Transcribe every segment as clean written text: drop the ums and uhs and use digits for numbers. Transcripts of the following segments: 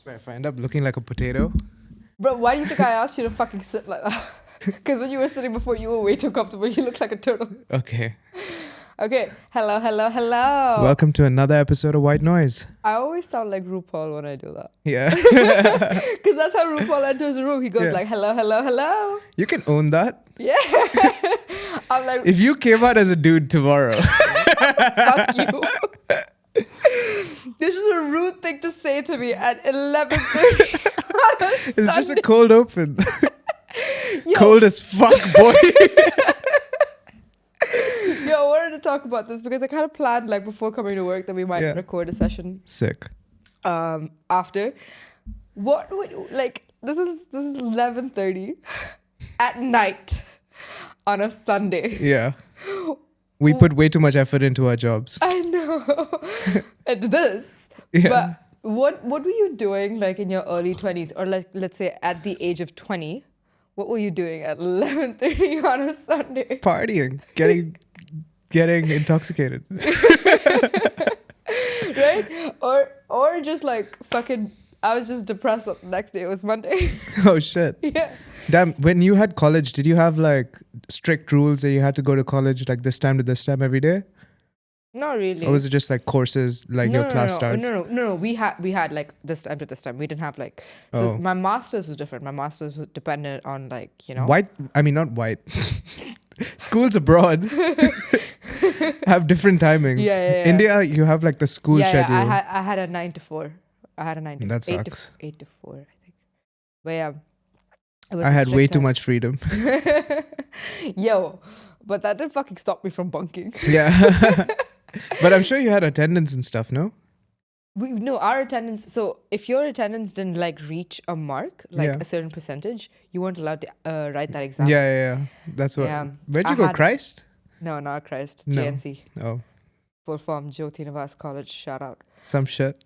swear, if I end up looking like a potato. Bro, why do you think I asked you to fucking sit like that? Because when you were sitting before, you were way too comfortable. You look like a turtle. Okay. Okay. Hello, hello, hello. Welcome to another episode of White Noise. I always sound like RuPaul when I do that. Yeah. Because that's how RuPaul enters the room. He goes like, hello, hello, hello. You can own that. Yeah. I'm like, If you came out as a dude tomorrow. fuck you. This is a rude thing to say to me at 11:30. It's just a cold open. Yo. Cold as fuck, boy. Yo, I wanted to talk about this because I kind of planned like before coming to work that we might record a session. Sick. After. What would like this is 11:30 at night on a Sunday. Yeah. We put way too much effort into our jobs. I know. And this. Yeah. But what were you doing like in your early 20s or like let's say at the age of 20? What were you doing at 11:30 on a Sunday? Partying. Getting intoxicated. Right? Or just like fucking I was just depressed the next day. It was Monday. Oh shit. Yeah. Damn, when you had college, did you have like strict rules that you had to go to college like this time to this time every day? Not really. Or was it just like courses like your class starts? No. We had like this time to this time. We didn't have like so my master's was different. My master's was dependent on like, you know. Not white. Schools abroad have different timings. Yeah. India, you have like the school schedule. Yeah, I had a 9 to 4. I had a 9 to That 8 sucks. to 8 to 4, I think. But yeah. It was I a had strict way too time. much freedom. Yo, but that didn't fucking stop me from bunking. Yeah. But I'm sure you had attendance and stuff, no? Our attendance. So if your attendance didn't like reach a mark, like Yeah. a certain percentage, you weren't allowed to write that exam. Yeah. That's what. Yeah. Where'd you go, Christ? No, not Christ. No. JNC. Oh, Full form, Jyoti Nivas College. Shout out. some shit.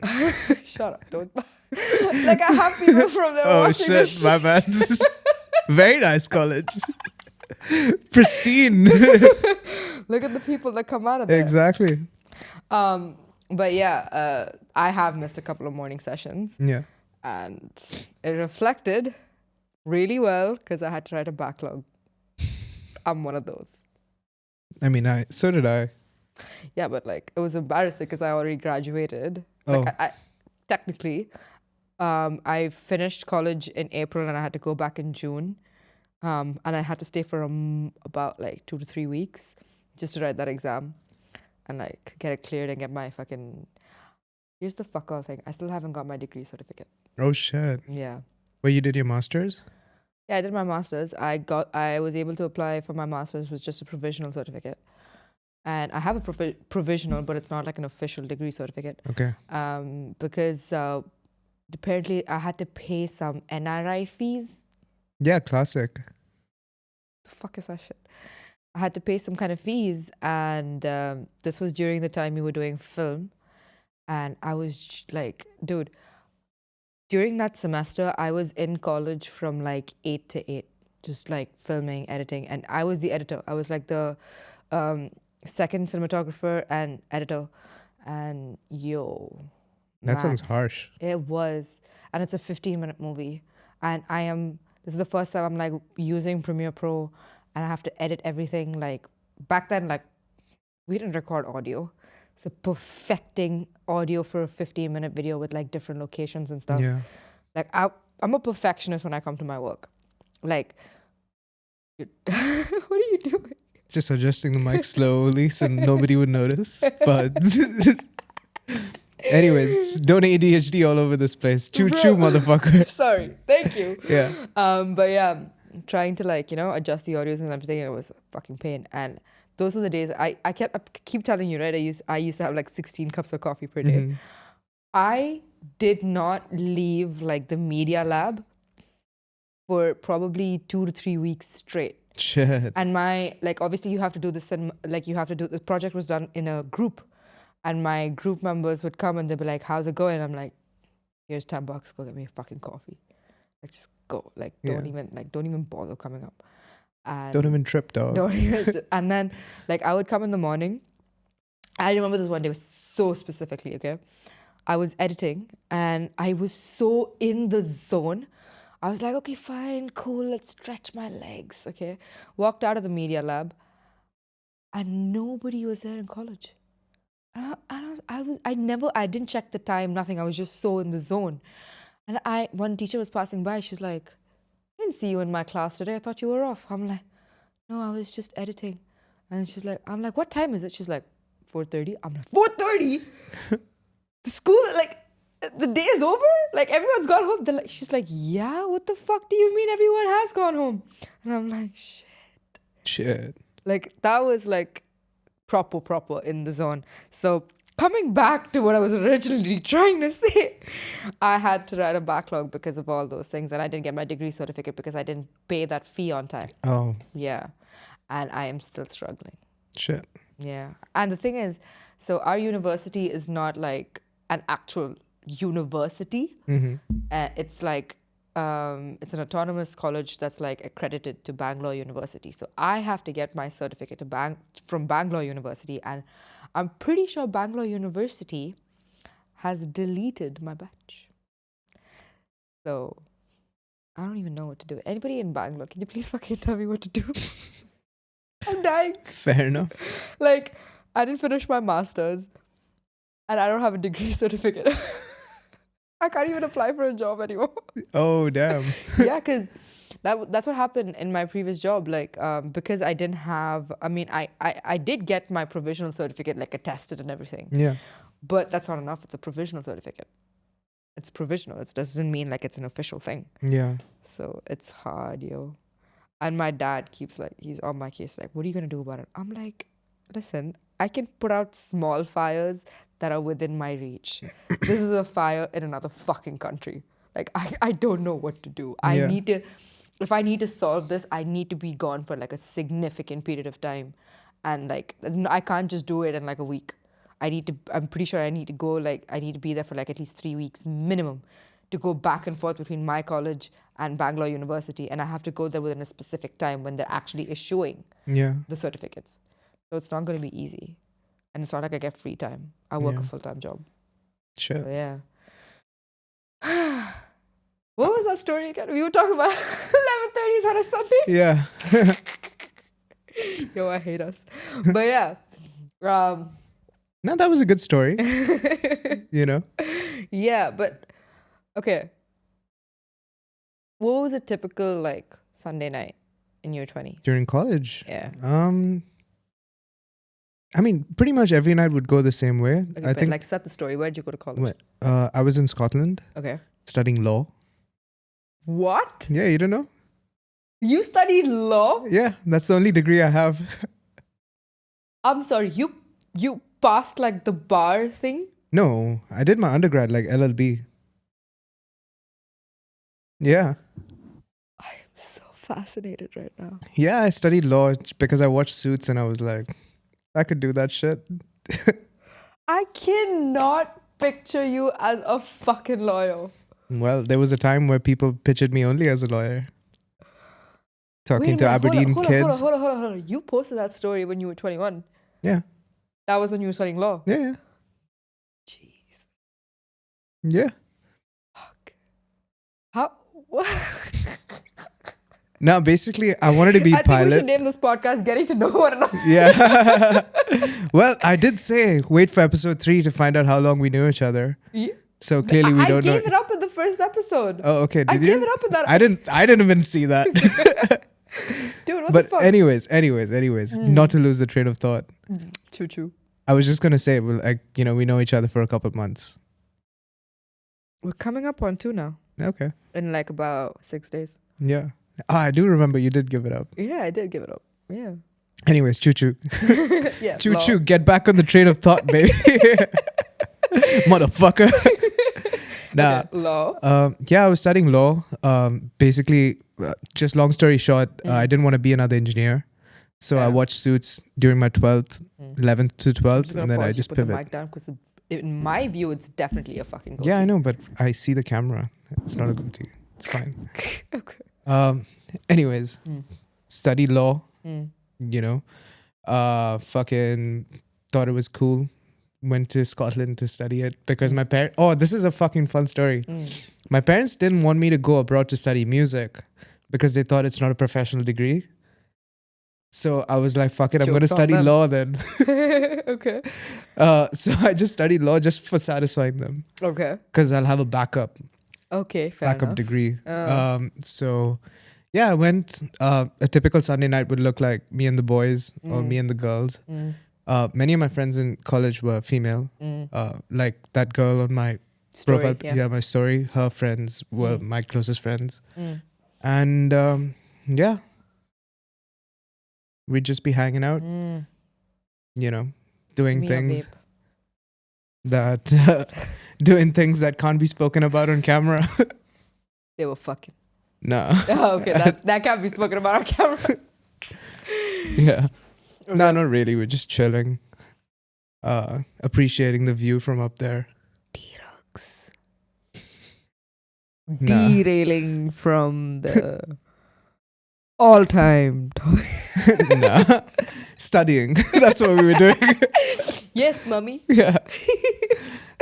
Shut up. Don't. Like I have people from there Oh watching this shit, my bad. Very nice college. Pristine. Look at the people that come out of there. Exactly. But yeah, I have missed a couple of morning sessions. Yeah. And it reflected really well because I had to write a backlog. I'm one of those. I mean, so did I. Yeah, but like it was embarrassing because I already graduated. Oh. Like I technically, I finished college in April and I had to go back in June. And I had to stay for about like 2 to 3 weeks just to write that exam and like get it cleared and get my fucking. Here's the fuck all thing. I still haven't got my degree certificate. Oh shit. Yeah. Well, you did your masters? Yeah, I did my master's. I was able to apply for my master's with just a provisional certificate. And I have a provisional, but it's not like an official degree certificate. Okay. Because apparently I had to pay some NRI fees. Yeah, classic. The fuck is that shit? I had to pay some kind of fees, and this was during the time we were doing film. And I was like, dude, during that semester, I was in college from like 8 to 8, just like filming, editing. And I was the editor. I was like the second cinematographer and editor. And That sounds harsh. It was. And it's a 15-minute movie. And this is the first time I'm like using Premiere Pro and I have to edit everything. Like back then, like we didn't record audio. So perfecting audio for a 15-minute video with like different locations and stuff. Yeah. Like I'm a perfectionist when I come to my work. Like, what are you doing? Just adjusting the mic slowly so nobody would notice. But anyways, don't ADHD all over this place. Choo choo, motherfucker. Sorry. Thank you. Yeah. But yeah, trying to like, adjust the audios and everything, it was a fucking pain. And those were the days I keep telling you, right? I used to have like 16 cups of coffee per day. Mm-hmm. I did not leave like the media lab for probably 2 to 3 weeks straight. Shit. And obviously you have to do this and the project was done in a group and my group members would come and they'd be like, how's it going? I'm like, here's $10, go get me a fucking coffee. Like just go. Like don't even bother coming up. And don't even trip, dog. And then like I would come in the morning. I remember this one day was so specifically, okay? I was editing and I was so in the zone. I was like, okay, fine, cool, let's stretch my legs. Okay. Walked out of the media lab and nobody was there in college. I didn't check the time, nothing. I was just so in the zone. And one teacher was passing by. She's like, I didn't see you in my class today. I thought you were off. I'm like, no, I was just editing. And she's like, I'm like, what time is it? She's like, 4:30. I'm like, 4:30? The school, like, the day is over? Like, everyone's gone home. She's like, yeah, what the fuck do you mean everyone has gone home? And I'm like, Shit. like, that was like proper in the zone. So coming back to what I was originally trying to say, I had to write a backlog because of all those things. And I didn't get my degree certificate because I didn't pay that fee on time. Oh, Yeah. And I am still struggling. shit. Yeah. And the thing is, so our university is not like an actual university. It's like, it's an autonomous college that's like accredited to Bangalore University. So I have to get my certificate from Bangalore University. And I'm pretty sure Bangalore University has deleted my batch. So I don't even know what to do. Anybody in Bangalore, can you please fucking tell me what to do? I'm dying. Fair enough. Like, I didn't finish my master's and I don't have a degree certificate. I can't even apply for a job anymore. Oh, damn. Yeah, because that's what happened in my previous job. Like, because I didn't have, I did get my provisional certificate, like attested and everything. Yeah. But that's not enough. It's a provisional certificate. It's provisional. It doesn't mean like it's an official thing. Yeah. So it's hard, yo. And my dad keeps like, he's on my case, like, what are you going to do about it? I'm like, listen, I can put out small fires that are within my reach. This is a fire in another fucking country. Like, I don't know what to do. If I need to solve this, I need to be gone for like a significant period of time. And like, I can't just do it in like a week. I'm pretty sure I need to be there for like at least 3 weeks minimum to go back and forth between my college and Bangalore University. And I have to go there within a specific time when they're actually issuing the certificates. So it's not going to be easy. And it's not like I get free time. I work a full-time job. Sure. So yeah. What was that story again? We were talking about 11:30s on a Sunday. Yeah. Yo, I hate us. But yeah. No, that was a good story. You know? Yeah, but okay. What was a typical like Sunday night in your 20s? During college? Yeah. I mean, pretty much every night would go the same way. Okay, I but think like set the story. Where did you go to college? I was in Scotland Okay. studying law. What? Yeah, you don't know? You studied law? Yeah, that's the only degree I have. I'm sorry, you passed like the bar thing? No, I did my undergrad, like LLB. Yeah. I am so fascinated right now. Yeah, I studied law because I watched Suits and I was like, I could do that shit. I cannot picture you as a fucking lawyer. Well, there was a time where people pictured me only as a lawyer. Talking to Aberdeen kids. Hold on. You posted that story when you were 21. Yeah. That was when you were studying law. Yeah. Jeez. Yeah. Fuck. How? What? Now, basically, I wanted to be I think we pilot. should name this podcast Getting to Know One Another. Yeah. Well, I did say wait for episode 3 to find out how long we knew each other. Yeah. So clearly we don't know. I gave it up in the first episode. Oh, okay. Did I you? gave it up in that. I didn't even see that. Dude, what But the fuck? anyways, not to lose the train of thought. True. I was just gonna say, well, like, we know each other for a couple of months. We're coming up on 2 now. Okay. In like about 6 days. Yeah. I do remember you did give it up. Yeah, I did give it up. Yeah. Anyways, choo-choo. Yeah. Choo-choo, get back on the train of thought, baby. Motherfucker. Nah. Okay, law. Yeah, I was studying law. Basically, just long story short, I didn't want to be another engineer. So I watched Suits during my 12th, 11th to 12th, and then I just put the pivoted. mic down because in my view, it's definitely a fucking goatee. Yeah, I know, but I see the camera. It's not a goatee. It's fine. Okay. Anyways, study law, Mm. fucking thought it was cool. went to Scotland to study it because my parents. Oh, this is a fucking fun story. Mm. My parents didn't want me to go abroad to study music because they thought it's not a professional degree. So I was like, fuck it, I'm going to Joke's on study them. law then. Okay. So I just studied law just for satisfying them Okay. because I'll have a backup Fair enough. degree. Oh. So yeah, I went. A typical Sunday night would look like me and the boys or me and the girls. Mm. Many of my friends in college were female. Mm. Like that girl on my Story, profile, yeah. my story. Her friends were my closest friends, Mm. and yeah, we'd just be hanging out, Mm. you know, doing Me a things vape. that doing things that can't be spoken about on camera. They were fucking. No. Oh, okay, that can't be spoken about on camera. Yeah. Okay. No, not really. We're just chilling, appreciating the view from up there. Nah. Derailing from the all-time topic. Nah. Studying. That's what we were doing. Yes, mummy. Yeah.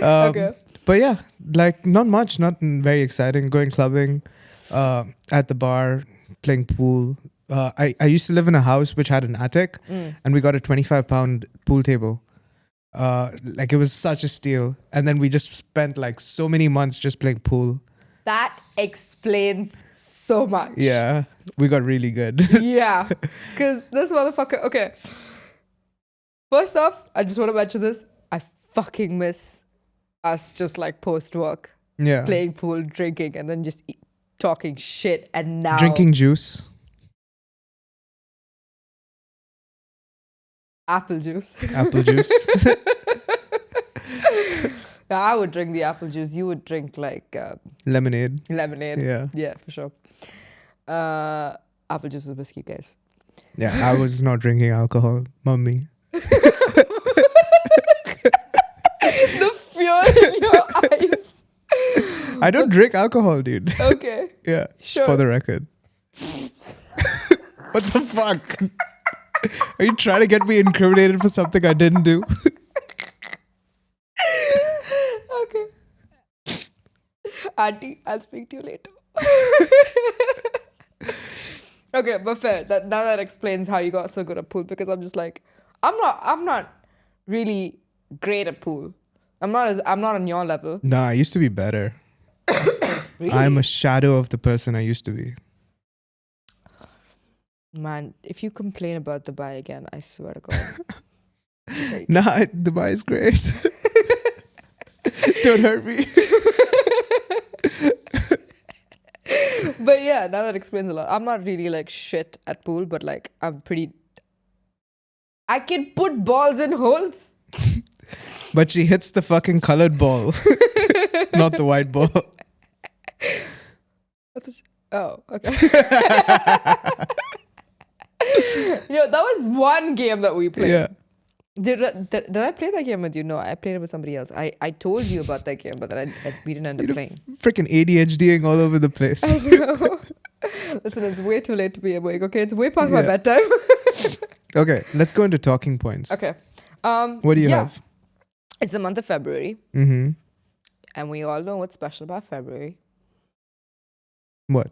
Okay. But yeah, like not much, not very exciting. Going clubbing, at the bar, playing pool. I used to live in a house which had an attic, and we got a 25-pound pool table. Like it was such a steal. And then we just spent like so many months just playing pool. That explains so much. Yeah, we got really good. Yeah. Because this motherfucker. Okay. First off, I just want to mention this. I fucking miss us just like post work, Yeah. playing pool, drinking, and then just talking shit. And now Drinking juice. apple juice. Apple juice. Now, I would drink the apple juice. You would drink like Lemonade. lemonade. Yeah. Yeah, for sure. Apple juice is whiskey, guys. Yeah, I was not drinking alcohol. Mummy. The fear in your eyes. I don't drink alcohol, dude. Okay. Yeah, Sure. for the record. What the fuck? Are you trying to get me incriminated for something I didn't do? Okay. Auntie, I'll speak to you later. Okay, but fair. Now that explains how you got so good at pool, because I'm just like, I'm not really great at pool. I'm not on your level. Nah, I used to be better. Really? I'm a shadow of the person I used to be. Man, if you complain about Dubai again, I swear to God. Like, Nah, Dubai is great. Don't hurt me. but yeah, now that explains a lot. I'm not really like shit at pool, but like I'm pretty. I can put balls in holes. But she hits the fucking colored ball, not the white ball. Oh, okay. Yo, that was one game that we played. Yeah. Did I play that game with you? No, I played it with somebody else. I told you about that game, but then we didn't end up playing. Freaking ADHDing all over the place. I know. Listen, it's way too late to be awake, okay? It's way past my Yeah. bedtime. Okay, let's go into talking points. Okay. What do you have? It's the month of February, Mm-hmm. and we all know what's special about February. What?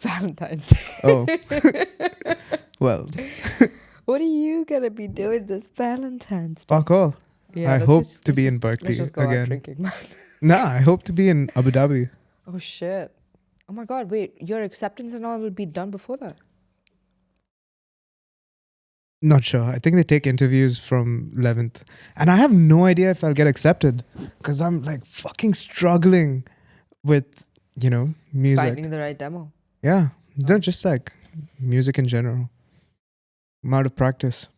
Valentine's Day. Oh. Well, What are you gonna be doing this Valentine's Day? fuck all. I let's hope just- to let's be in just- Berkeley let's just go again. out drinking, man. Nah, I hope to be in Abu Dhabi. Oh shit! Oh my god! Wait, your acceptance and all will be done before that. Not sure. I think they take interviews from 11th. And I have no idea if I'll get accepted because I'm like fucking struggling with, music. Finding the right demo. Yeah. No, just like music in general. I'm out of practice.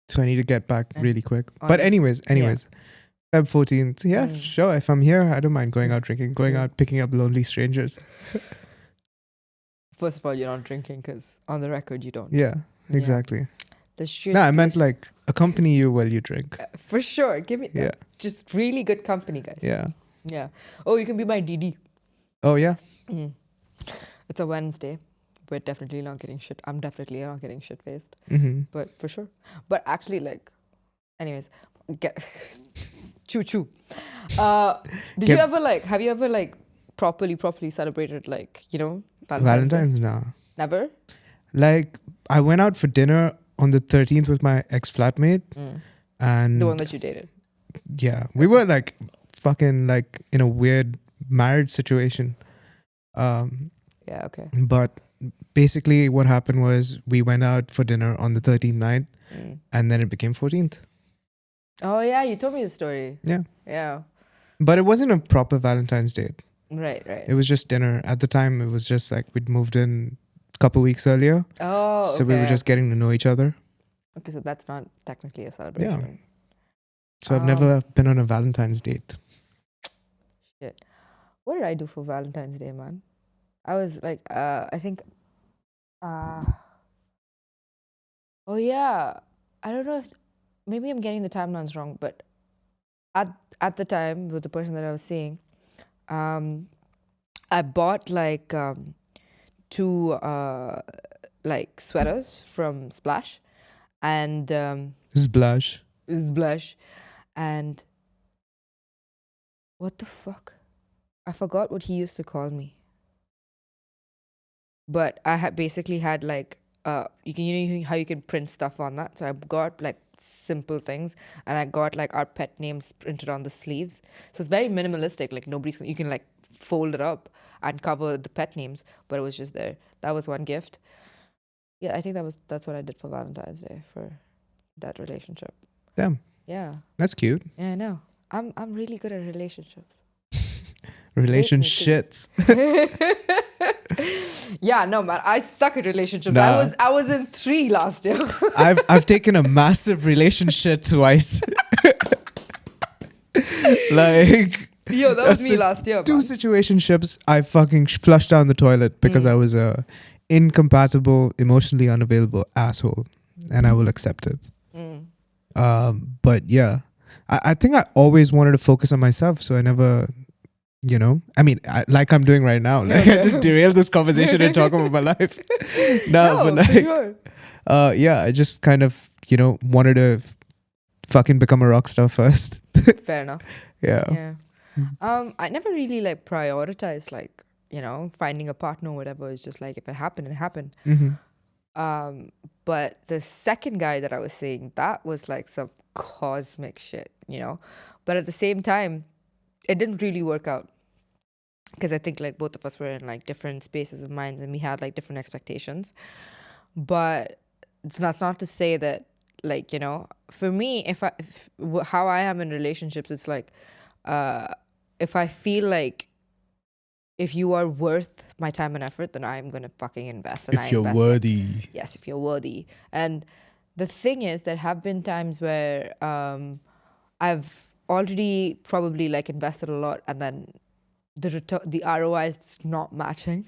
So I need to get back really quick. But Honest- anyways. Feb 14th. Yeah, Mm. sure. If I'm here, I don't mind going out drinking, going out picking up lonely strangers. First of all, you're not drinking because on the record you don't. Yeah, exactly. Let's just, No, I meant like accompany you while you drink. for sure. Give me Yeah. just really good company, guys. Yeah. Yeah. Oh, you can be my DD. Oh, yeah. Mm. It's a Wednesday. We're definitely not getting shit. I'm definitely not getting shit faced. Mm-hmm. But for sure. But actually, like, anyways, Get choo choo. Did you Get ever like? Have you ever like properly celebrated like Valentine's now. Never. Like I went out for dinner on the 13th with my ex flatmate, and The one that you dated. yeah, we were like fucking like in a weird marriage situation. Yeah. Okay. But basically, what happened was we went out for dinner on the 13th night, and then it became 14th. Oh yeah, you told me the story. Yeah. Yeah. But it wasn't a proper Valentine's date. Right. It was just dinner. At the time, it was just like we'd moved in a couple weeks earlier. Oh. So we were just getting to know each other. Okay, so that's not technically a celebration. So I've never been on a Valentine's date. Shit. What did I do for Valentine's Day, man? I was like, I think, oh yeah, I don't know if maybe I'm getting the timelines wrong, but at the time with the person that I was seeing, I bought like two like sweaters from Splash, and Splash. Splash, and what the fuck? I forgot what he used to call me. But I had basically had like you can how you can print stuff on that. So I got like simple things, and I got like our pet names printed on the sleeves. So it's very minimalistic. Like you can like fold it up and cover the pet names, but it was just there. That was one gift. Yeah, I think that's what I did for Valentine's Day for that relationship. Damn. Yeah. That's cute. Yeah, I know. I'm really good at relationships. Relationships. Yeah, no man, I suck at relationships. Nah. I was in 3 last year. I've taken a massive relationship twice. Like yo, that was me last year. Two Man. situationships I fucking flushed down the toilet because I was a incompatible, emotionally unavailable asshole, and I will accept it. But yeah, I think I always wanted to focus on myself, so I never. I mean, like I'm doing right now. Like I just derailed this conversation and talk about my life. No, but like, sure. yeah, I just kind of, wanted to fucking become a rock star first. Fair enough. Yeah. I never really like prioritized like, finding a partner or whatever. It's just like if it happened, it happened. But the second guy that I was seeing, that was like some cosmic shit, But at the same time, it didn't really work out because I think like both of us were in like different spaces of minds and we had like different expectations. But it's not to say that like, for me, how I am in relationships, it's like if I feel like if you are worth my time and effort, then I'm going to fucking invest. And if you're worthy. Yes, if you're worthy. And the thing is, there have been times where I've already probably like invested a lot and then the ROI is not matching.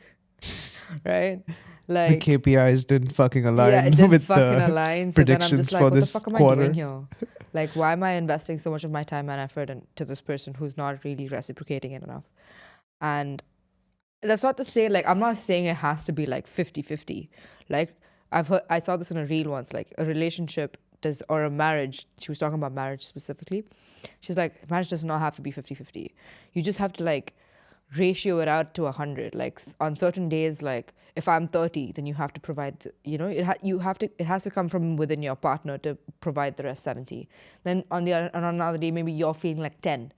Right? Like the KPIs didn't fucking align with the align. predictions so then I'm just like, for what this the fuck am quarter. I doing here? Like, why am I investing so much of my time and effort to this person who's not really reciprocating it enough? And that's not to say, like, I'm not saying it has to be like 50-50. Like, I saw this in a reel once, like a relationship or a marriage. She was talking about marriage specifically. She's like, marriage does not have to be 50-50. You just have to like ratio it out to 100. Like on certain days, like if I'm 30, then you have to provide, it has to come from within your partner to provide the rest 70. Then on another day, maybe you're feeling like 10.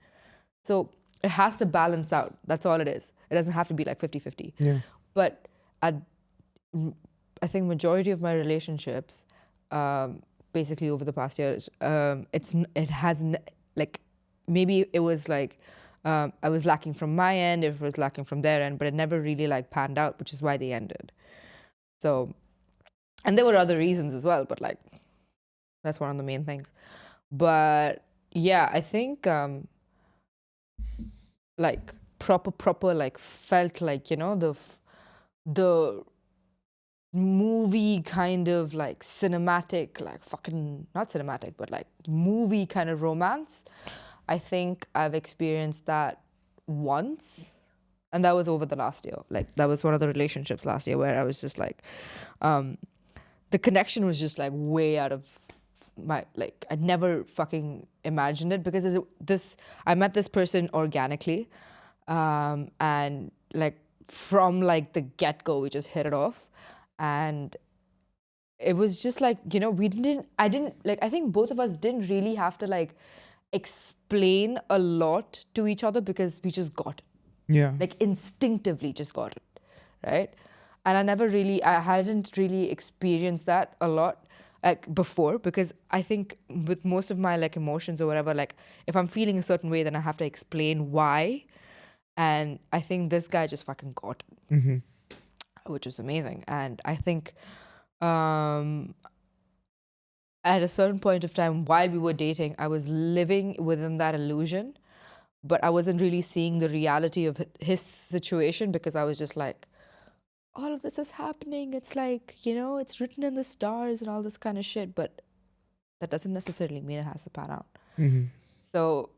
So it has to balance out. That's all it is. It doesn't have to be like 50-50. Yeah. But I think majority of my relationships, basically over the past years, it hasn't like, maybe it was like, I was lacking from my end, it was lacking from their end, but it never really like panned out, which is why they ended. So, and there were other reasons as well, but like, that's one of the main things. But yeah, I think, like proper, like felt like, the movie kind of like cinematic, like fucking, not cinematic, but like movie kind of romance. I think I've experienced that once, and that was over the last year. Like that was one of the relationships last year where I was just like, the connection was just like way out of I never fucking imagined it because I met this person organically, and like from like the get-go we just hit it off, and it was just like, I think both of us didn't really have to like explain a lot to each other because we just got it, Yeah. like instinctively just got it, right? And I hadn't really experienced that a lot like before, because I think with most of my like emotions or whatever, like if I'm feeling a certain way, then I have to explain why. And I think this guy just fucking got it, which was amazing. And I think at a certain point of time while we were dating, I was living within that illusion, but I wasn't really seeing the reality of his situation because I was just like, all of this is happening. It's like, it's written in the stars and all this kind of shit, but that doesn't necessarily mean it has to pan out. So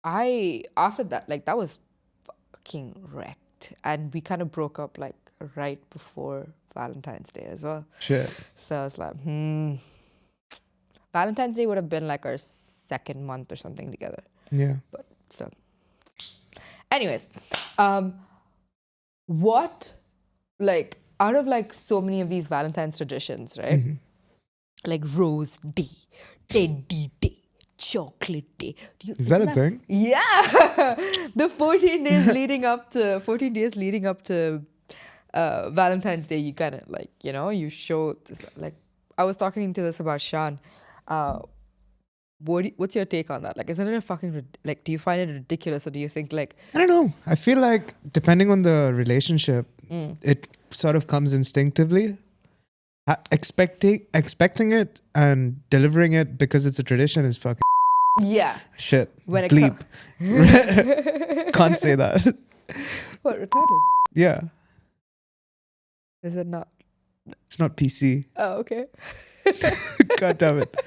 after that, like that was fucking wrecked. And we kind of broke up like right before Valentine's Day as well. Shit. So I was like, Valentine's Day would have been like our second month or something together. Yeah. But so, anyways, what, like, out of like so many of these Valentine's traditions, right? Like Rose Day, Teddy Day, Chocolate Day. Is that a thing? Yeah. The 14 days leading up to Valentine's Day, you kind of like, you show this, like, I was talking to this about Shan. What's your take on that? Like, isn't it a fucking, like, do you find it ridiculous, or do you think like... I don't know. I feel like depending on the relationship, it sort of comes instinctively. Expecting it and delivering it because it's a tradition is fucking shit. When it Bleep. Can't say that. What, retarded? Yeah. Is it not? It's not PC. Oh, okay. God damn it.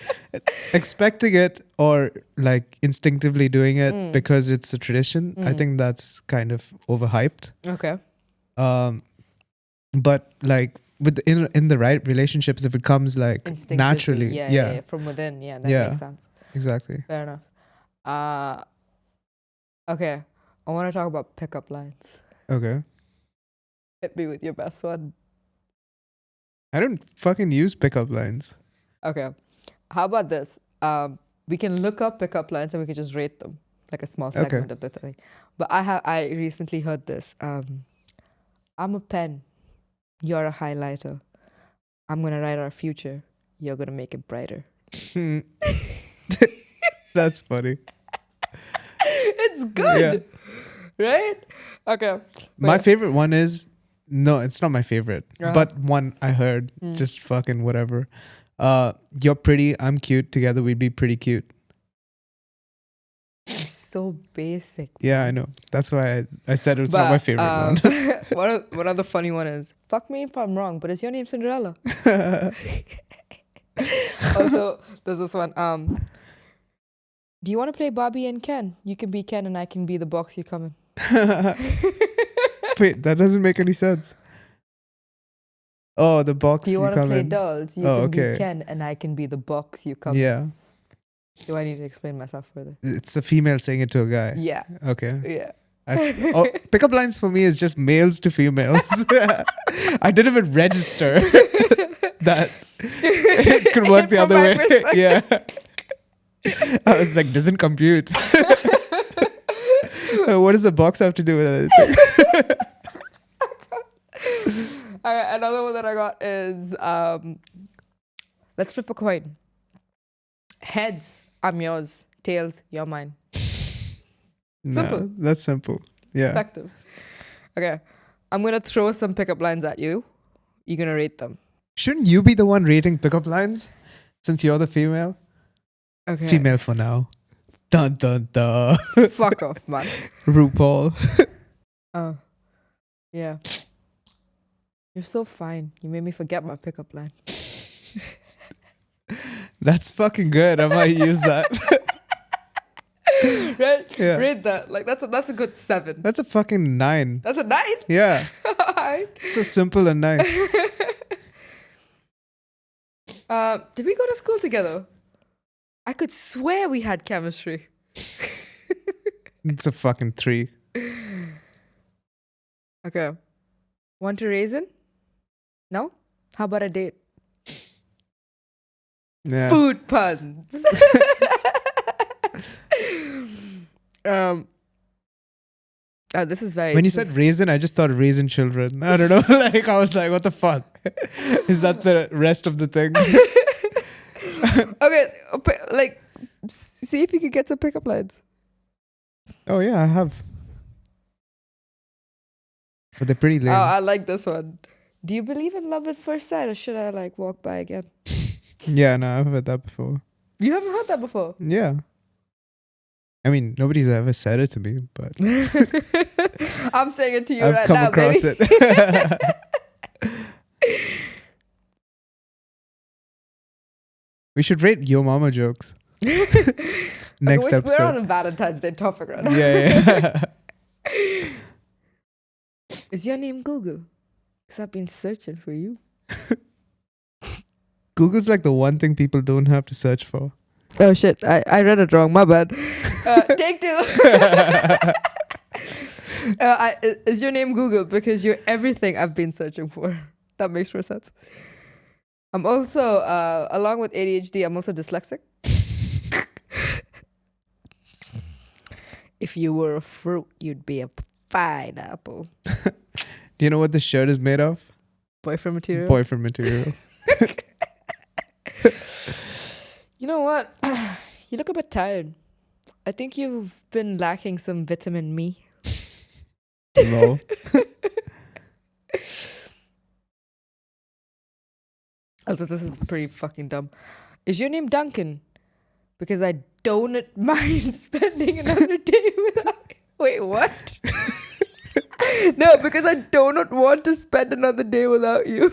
Expecting it or like instinctively doing it because it's a tradition, I think that's kind of overhyped. Okay. But like in the right relationships, if it comes like naturally, yeah, from within, that makes sense. Exactly. Fair enough. Okay, I want to talk about pickup lines. Okay. Hit me with your best one. I don't fucking use pickup lines. Okay, how about this? We can look up pickup lines and we can just rate them, like a small segment of the thing. But I recently heard this. I'm a pen. You're a highlighter. I'm going to write our future. You're going to make it brighter. That's funny. It's good. Yeah. Right? Okay. My favorite one is... No, it's not my favorite. But one I heard, just fucking whatever. You're pretty, I'm cute. Together we'd be pretty cute. You're so basic. Yeah, I know. That's why I said it's not my favorite one. One other funny one is, fuck me if I'm wrong, but is your name Cinderella? Also, there's this one. Do you want to play Barbie and Ken? You can be Ken and I can be the box you come in. Wait, that doesn't make any sense. Oh, the box you want to play in. dolls? You can be Ken and I can be the box you come in. Yeah. Do I need to explain myself further? It's a female saying it to a guy. Yeah. Okay. Yeah. Pickup lines for me is just males to females. I didn't even register that it could work the other way. Yeah. I was like, doesn't compute. What does the box have to do with it? Another one that I got is, let's flip a coin. Heads, I'm yours. Tails, you're mine. Simple. No, that's simple. Yeah. Effective. Okay. I'm going to throw some pickup lines at you. You're going to rate them. Shouldn't you be the one rating pickup lines since you're the female? Okay. Female for now. Dun dun dun. Fuck off, man. RuPaul. Oh. Yeah. You're so fine. You made me forget my pickup line. That's fucking good. I might use that. Right? Yeah. Rate that. Like that's a good 7. That's a fucking 9. That's a 9? Yeah. Alright. It's so simple and nice. Did we go to school together? I could swear we had chemistry. It's a fucking 3. Okay. Want a raisin? No? How about a date? Yeah. Food puns. This is very. When you said raisin, I just thought raisin children. I don't know. Like, I was like, what the fuck? Is that the rest of the thing? Okay, like, see if you could get some pickup lines. Oh, yeah, I have. But they're pretty lame. Oh, I like this one. Do you believe in love at first sight, or should I like walk by again? Yeah, no, I've heard that before. You haven't heard that before. Yeah. I mean, nobody's ever said it to me, but I'm saying it to you I've right come now, across baby. it. We should rate Yo Mama jokes. Next Okay, episode. we're on a Valentine's Day topic right now. Yeah. Is your name Google? Because I've been searching for you. Google's like the one thing people don't have to search for. Oh shit, I read it wrong. My bad. Take 2. Is your name Google? Because you're everything I've been searching for. That makes more sense. I'm also, along with ADHD, I'm also dyslexic. If you were a fruit, you'd be a pineapple. Do you know what this shirt is made of? Boyfriend material? Boyfriend material. You know what? You look a bit tired. I think you've been lacking some vitamin me. Lol. Also, this is pretty fucking dumb. Is your name Duncan? Because I don't mind spending another day without... Wait, what? No, because I do not want to spend another day without you.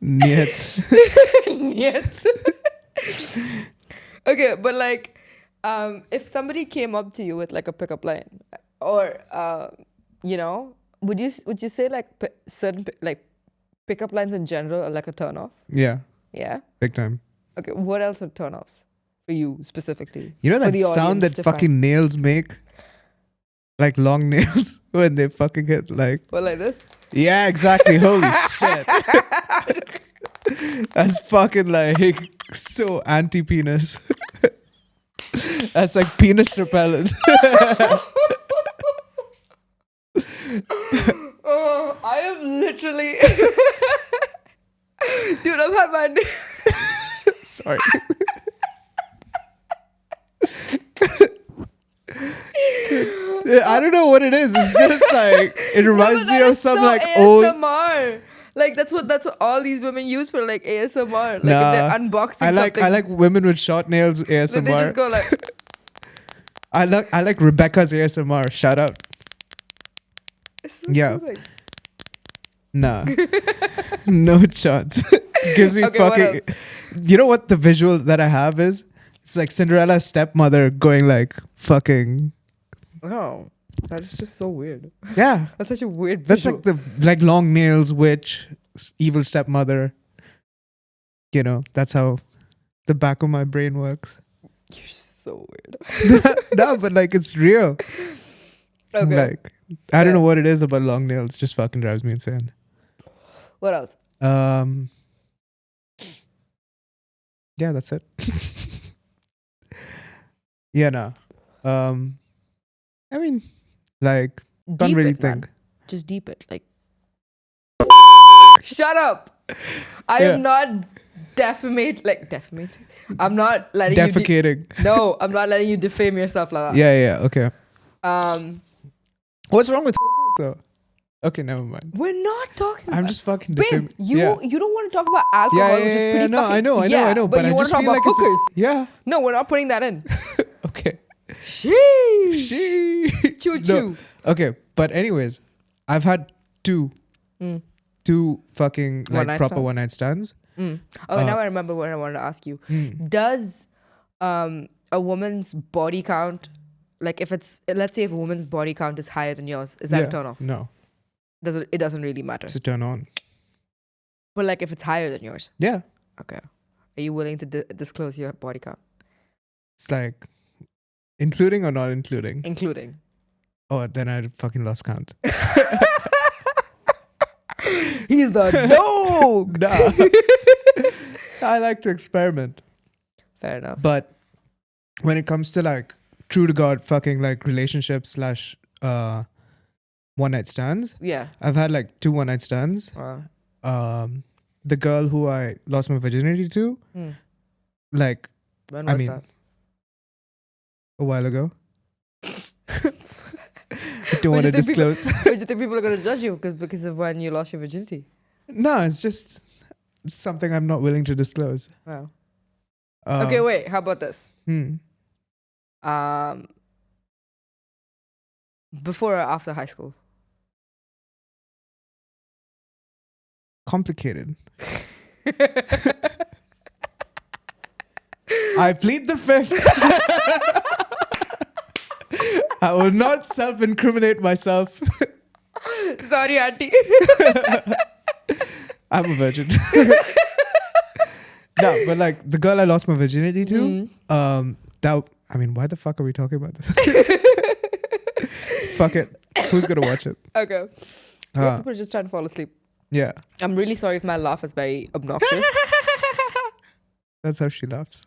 Niet. Yes. Okay, but like, if somebody came up to you with like a pickup line, or you know, would you say like certain like pickup lines in general are like a turn off? Yeah. Yeah. Big time. Okay, what else are turn offs for you specifically? You know For that the sound audience that to fucking find? nails make? Like long nails when they fucking hit like... Well, like this. Yeah, exactly. Holy shit. That's fucking like so anti-penis. That's like penis repellent. Oh, I am literally... Dude, I've had my... Sorry. I don't know what it is. It's just like it reminds me of some like old. ASMR. Like that's what all these women use for like ASMR. Like if Nah, they're unboxing I something. like women with short nails ASMR. They just go like. I like Rebecca's ASMR. Shout out. Yeah. Like, Nah. No chance. Gives me Okay, what fucking. else? You know what the visual that I have is? It's like Cinderella's stepmother going like fucking. oh, that's just so weird. Yeah. That's such a weird That's visual. like the like long nails witch, evil stepmother. You know, that's how the back of my brain works. You're so weird. No, but like it's real. Okay. Like I don't Yeah. know what it is about long nails. Just fucking drives me insane. What else? Yeah, that's it. Yeah, no. I mean, like, don't Deep really it, man. think. Just deep it. Like. Shut up. I Yeah. am not defamate. I'm not letting you. Defecating. No, I'm not letting you defame yourself like that. Yeah, okay. Um, What's wrong with though? Okay, never mind. we're not talking. I'm about, just fucking babe. defaming. You yeah. you don't want to talk about alcohol, which is pretty No, fucking. I know. Yeah, But you I want just to talk feel about like it's hookers? yeah. No, we're not putting that in. Okay. Sheesh. Sheesh. Choo No. choo. Okay, but anyways, I've had two fucking like One-night proper stands? one night stands. Okay, now I remember what I wanted to ask you. Does a woman's body count, like if it's, let's say if a woman's body count is higher than yours, is that Yeah. a turn off? No, It doesn't really matter. it's a turn on. But like if it's higher than yours. Yeah. Okay. Are you willing to disclose your body count? It's like including or not including? Including. Oh, then I fucking lost count. He's a dog. Nah. I like to experiment. Fair enough. But when it comes to like true to God fucking like relationships slash one night stands, Yeah. I've had like 2 one night stands. The girl who I lost my virginity to, like When I was mean, that? a while ago. I don't want to disclose. Why do you think people are going to judge you because of when you lost your virginity? No, it's just something I'm not willing to disclose. Wow. Okay, wait. How about this? Before or after high school? Complicated. I plead the fifth. I will not self-incriminate myself. Sorry, auntie. I'm a virgin. No, but like the girl I lost my virginity to, that I mean, why the fuck are we talking about this? Fuck it. Who's gonna watch it? Okay. People are just trying to fall asleep. Yeah. I'm really sorry if my laugh is very obnoxious. That's how she laughs.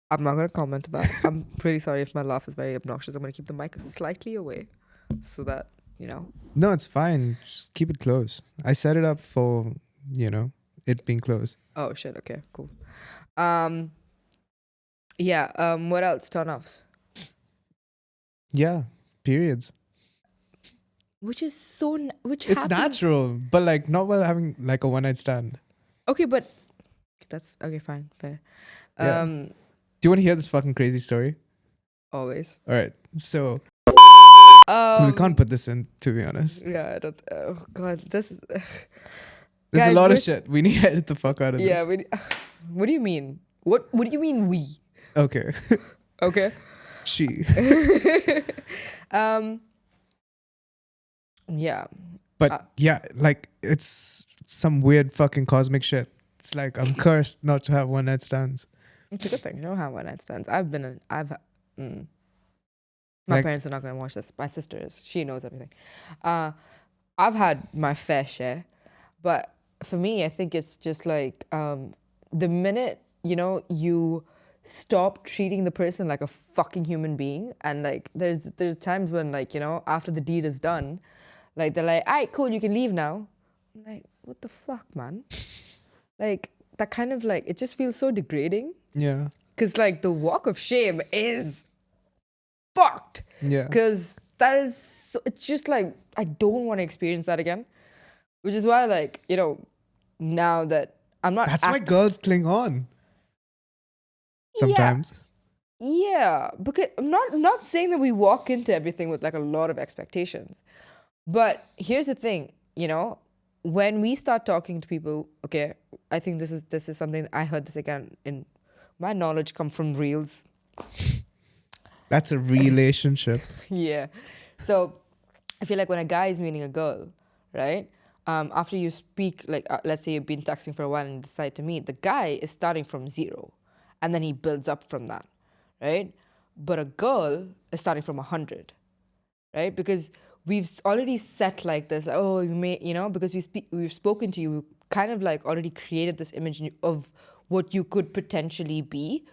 I'm not going to comment on that. I'm pretty sorry if my laugh is very obnoxious. I'm going to keep the mic slightly away so that, you know. No, it's fine. Just keep it close. I set it up for, it being close. Oh, shit. Okay, cool. Yeah. What else? Turn-offs. Yeah. Periods. Which is so... It's happens. Natural, but like not while having like a one night stand. Okay, but... That's... Okay, fine. Fair. Yeah. Do you want to hear this fucking crazy story? Always. All right. So... we can't put this in, to be honest. Yeah, I don't... Oh, God. This is... There's a lot of shit. We need to edit the fuck out of this. Yeah, what do you mean? What do you mean we? Okay. Okay. She. Yeah. But yeah, like it's some weird fucking cosmic shit. It's like I'm cursed not to have one night stands. It's a good thing. You don't have one night stands. My Like- parents are not going to watch this. My sister is. She knows everything. I've had my fair share. But for me, I think it's just like the minute, you stop treating the person like a fucking human being. And like there's times when like, after the deed is done, like they're like, all right, cool, you can leave now. I'm like, what the fuck, man? Like that kind of like, it just feels so degrading. Yeah. Because like the walk of shame is fucked. Yeah. Because that is, it's just like, I don't want to experience that again. Which is why like, now that I'm not... That's why girls cling on. Sometimes. Yeah, because I'm not saying that we walk into everything with like a lot of expectations. But here's the thing, when we start talking to people, okay, I think this is something I heard this again in my knowledge come from reels. That's a relationship. Yeah. So I feel like when a guy is meeting a girl, right? After you speak, like let's say you've been texting for a while and you decide to meet, the guy is starting from 0 and then he builds up from that, right? But a girl is starting from 100, right? Because we've already set like this, oh, you may, because we've spoken to you, we kind of like already created this image of what you could potentially be,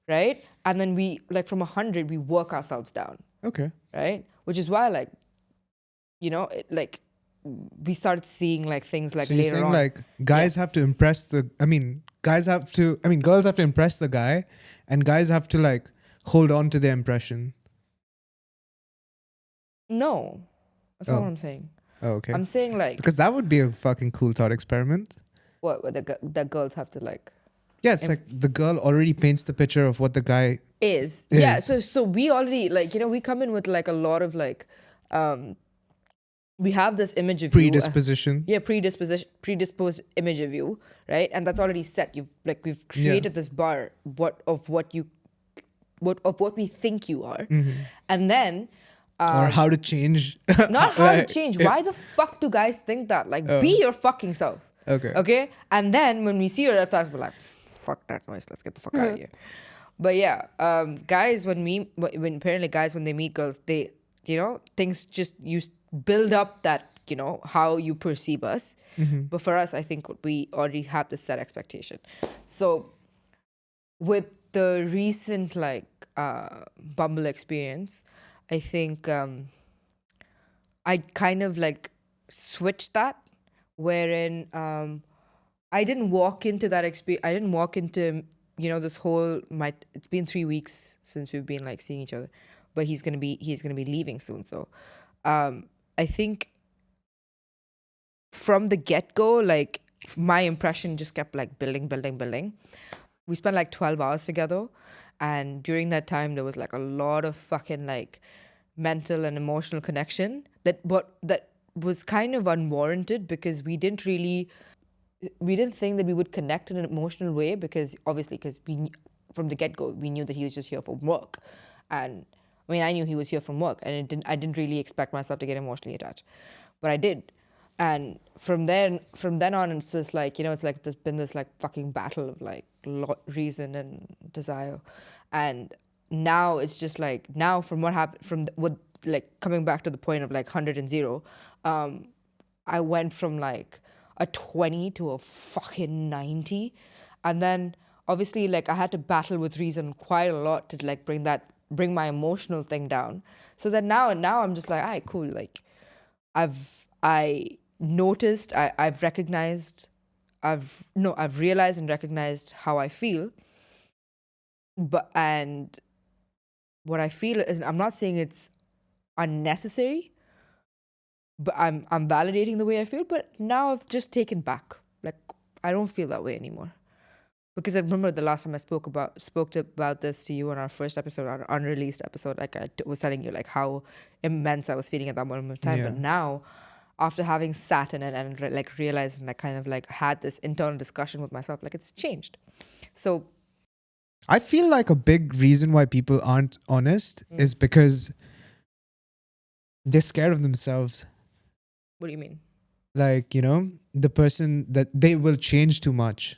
right? And then we, like from 100, we work ourselves down. Okay. Right? Which is why like, we start seeing like things like so you're later saying on. like guys have to impress girls have to impress the guy and guys have to like hold on to their impression. No, that's not what I'm saying. Oh, okay. I'm saying like Because that would be a fucking cool thought experiment. what the girls have to like Yeah, it's like the girl already paints the picture of what the guy is. Yeah, so we already like, we come in with like a lot of like we have this image of predisposition. you. Predisposed image of you, right? And that's already set. We've created this bar of what we think you are. And then or how to change. not how to change. Why the fuck do guys think that? Like, be your fucking self. Okay. Okay. And then when we see red flags, we're like, fuck that noise. Let's get the fuck out of here. But yeah, guys, when apparently guys, when they meet girls, they, things just, build up that, how you perceive us. Mm-hmm. But for us, I think we already have this set expectation. So with the recent Bumble experience, I think I kind of like switched that, wherein I didn't walk into that experience. I didn't walk into this whole my. It's been 3 weeks since we've been like seeing each other, but he's gonna be leaving soon. So I think from the get go, like my impression just kept like building, building, building. We spent like 12 hours together, and during that time there was like a lot of fucking like mental and emotional connection that was kind of unwarranted, because we didn't think that we would connect in an emotional way, because obviously from the get-go we knew that he was just here for work. And I mean, I knew he was here from work, and I didn't really expect myself to get emotionally attached, but I did. And from then on, it's just like, it's like there's been this like fucking battle of like reason and desire. And now it's just like, now from what happened, what, like, coming back to the point of like 100 and 0, I went from like a 20 to a fucking 90. And then obviously like I had to battle with reason quite a lot to like bring my emotional thing down. So that now I'm just like, all right, cool. Like I noticed, I've recognized, I've realized and recognized how I feel. And what I feel is, I'm not saying it's unnecessary, but I'm validating the way I feel. But now I've just taken back. Like, I don't feel that way anymore. Because I remember the last time I spoke about this to you on our first episode, our unreleased episode. Like I was telling you, like how immense I was feeling at that moment of time. Yeah. But now, after having sat in it and like realized and like kind of like had this internal discussion with myself, like it's changed. So I feel like a big reason why people aren't honest is because they're scared of themselves. what do you mean? Like, the person that they will change too much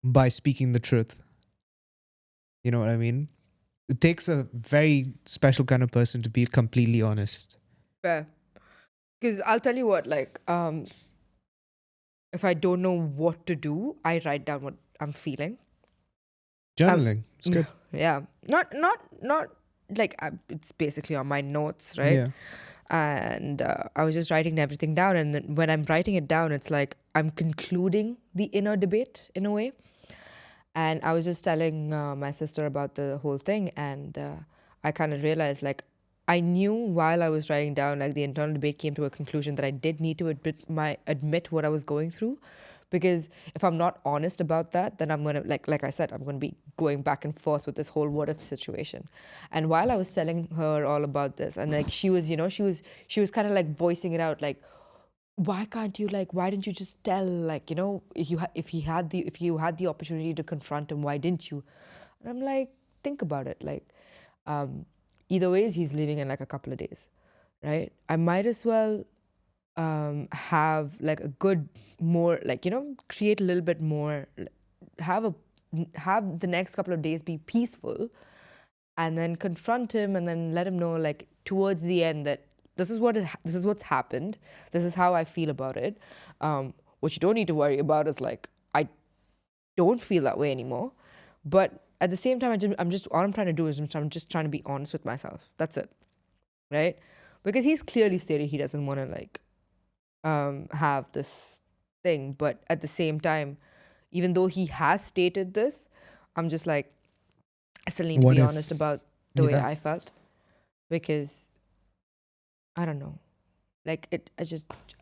by speaking the truth. You know what I mean? It takes a very special kind of person to be completely honest. Fair. Because I'll tell you what, like, if I don't know what to do, I write down what I'm feeling. Journaling. It's good. Yeah. Not like it's basically on my notes, right? Yeah. And I was just writing everything down. And then when I'm writing it down, it's like I'm concluding the inner debate in a way. And I was just telling my sister about the whole thing, and I kind of realized, like, I knew while I was writing down, like, the internal debate came to a conclusion that I did need to admit what I was going through, because if I'm not honest about that, then I'm gonna, like I said, I'm gonna be going back and forth with this whole what if situation. And while I was telling her all about this, and like she was kind of like voicing it out, like, why can't you, like, why didn't you just tell, like, if you had the opportunity to confront him, why didn't you? And I'm like, think about it, like, either ways he's leaving in like a couple of days, right? I might as well have like a good, more, like, create a little bit more, have the next couple of days be peaceful, and then confront him, and then let him know, like, towards the end, that this is what's happened. This is how I feel about it. What you don't need to worry about is, like, I don't feel that way anymore. But at the same time, all I'm trying to do is I'm just trying to be honest with myself. That's it, right? Because he's clearly stated he doesn't want to, like, have this thing. But at the same time, even though he has stated this, I'm just like, I still need to What be if? honest about the way Yeah. I felt, because I don't know. Like,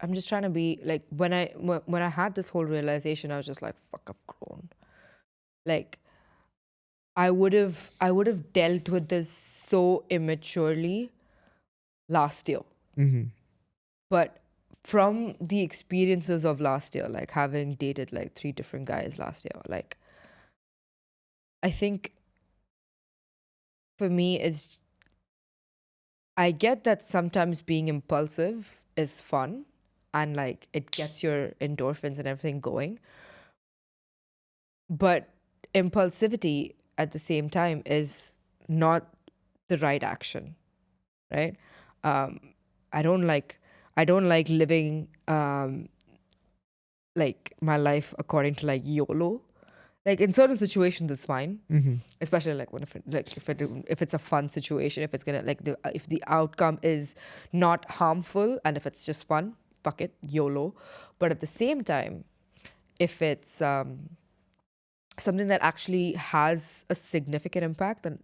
I'm just trying to be like, when I had this whole realization, I was just like, fuck, I've grown. Like, I would have dealt with this so immaturely last year. Mm-hmm. But from the experiences of last year, like having dated like 3 different guys last year, like, I think for me is, I get that sometimes being impulsive is fun, and like it gets your endorphins and everything going. But impulsivity at the same time is not the right action, right? Um, I don't like living like my life according to like YOLO. Like in certain situations, it's fine, Mm-hmm. especially like when if it's a fun situation, if it's gonna like if the outcome is not harmful and if it's just fun, fuck it, YOLO. But at the same time, if it's something that actually has a significant impact, then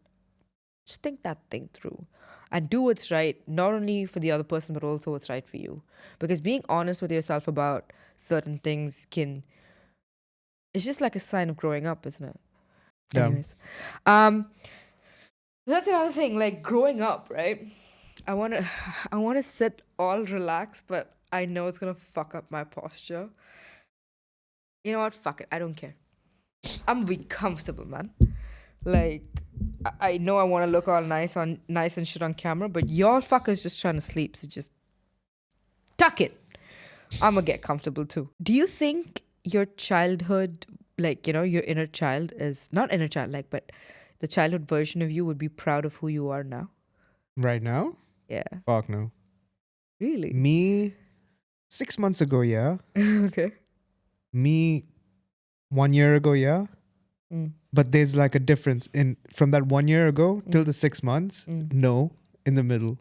just think that thing through and do what's right, not only for the other person, but also what's right for you. Because being honest with yourself about certain things it's just like a sign of growing up, isn't it? Yeah. Anyways, that's another thing, like growing up, right? I want to, I want to sit all relaxed, but I know it's going to fuck up my posture. You know what? Fuck it. I don't care. I'm gonna be comfortable, man. Like, I know I want to look all nice and shit on camera, but y'all fuckers just trying to sleep, so just tuck it. I'm gonna get comfortable too. Do you think your childhood, like your inner child is not inner child, like, but the childhood version of you would be proud of who you are now? Right now? Yeah, Fuck no. really. Me 6 months ago, yeah. Okay. Me 1 year ago, yeah. Mm. But there's like a difference in from that 1 year ago till Mm. the 6 months. Mm. No, in the middle.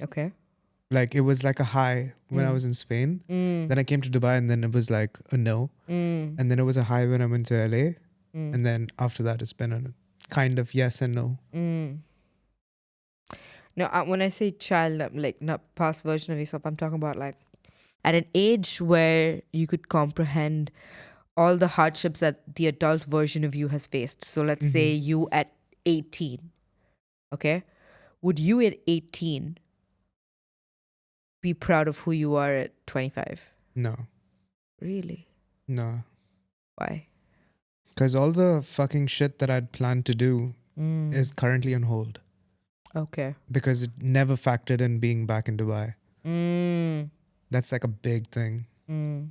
Okay. Like it was like a high when I Mm. was in Spain. Mm. Then I came to Dubai, and then it was like a no. Mm. And then it was a high when I went to LA. Mm. And then after that, it's been a kind of yes and no. Mm. No, when I say child, I'm like not past version of yourself. I'm talking about like at an age where you could comprehend all the hardships that the adult version of you has faced. So let's say you at 18, okay? Would you at 18 be proud of who you are at 25? No, Really? no. Why? Because all the fucking shit that I'd planned to do Mm. is currently on hold. Okay. Because it never factored in being back in Dubai. Mm. That's like a big thing Mm.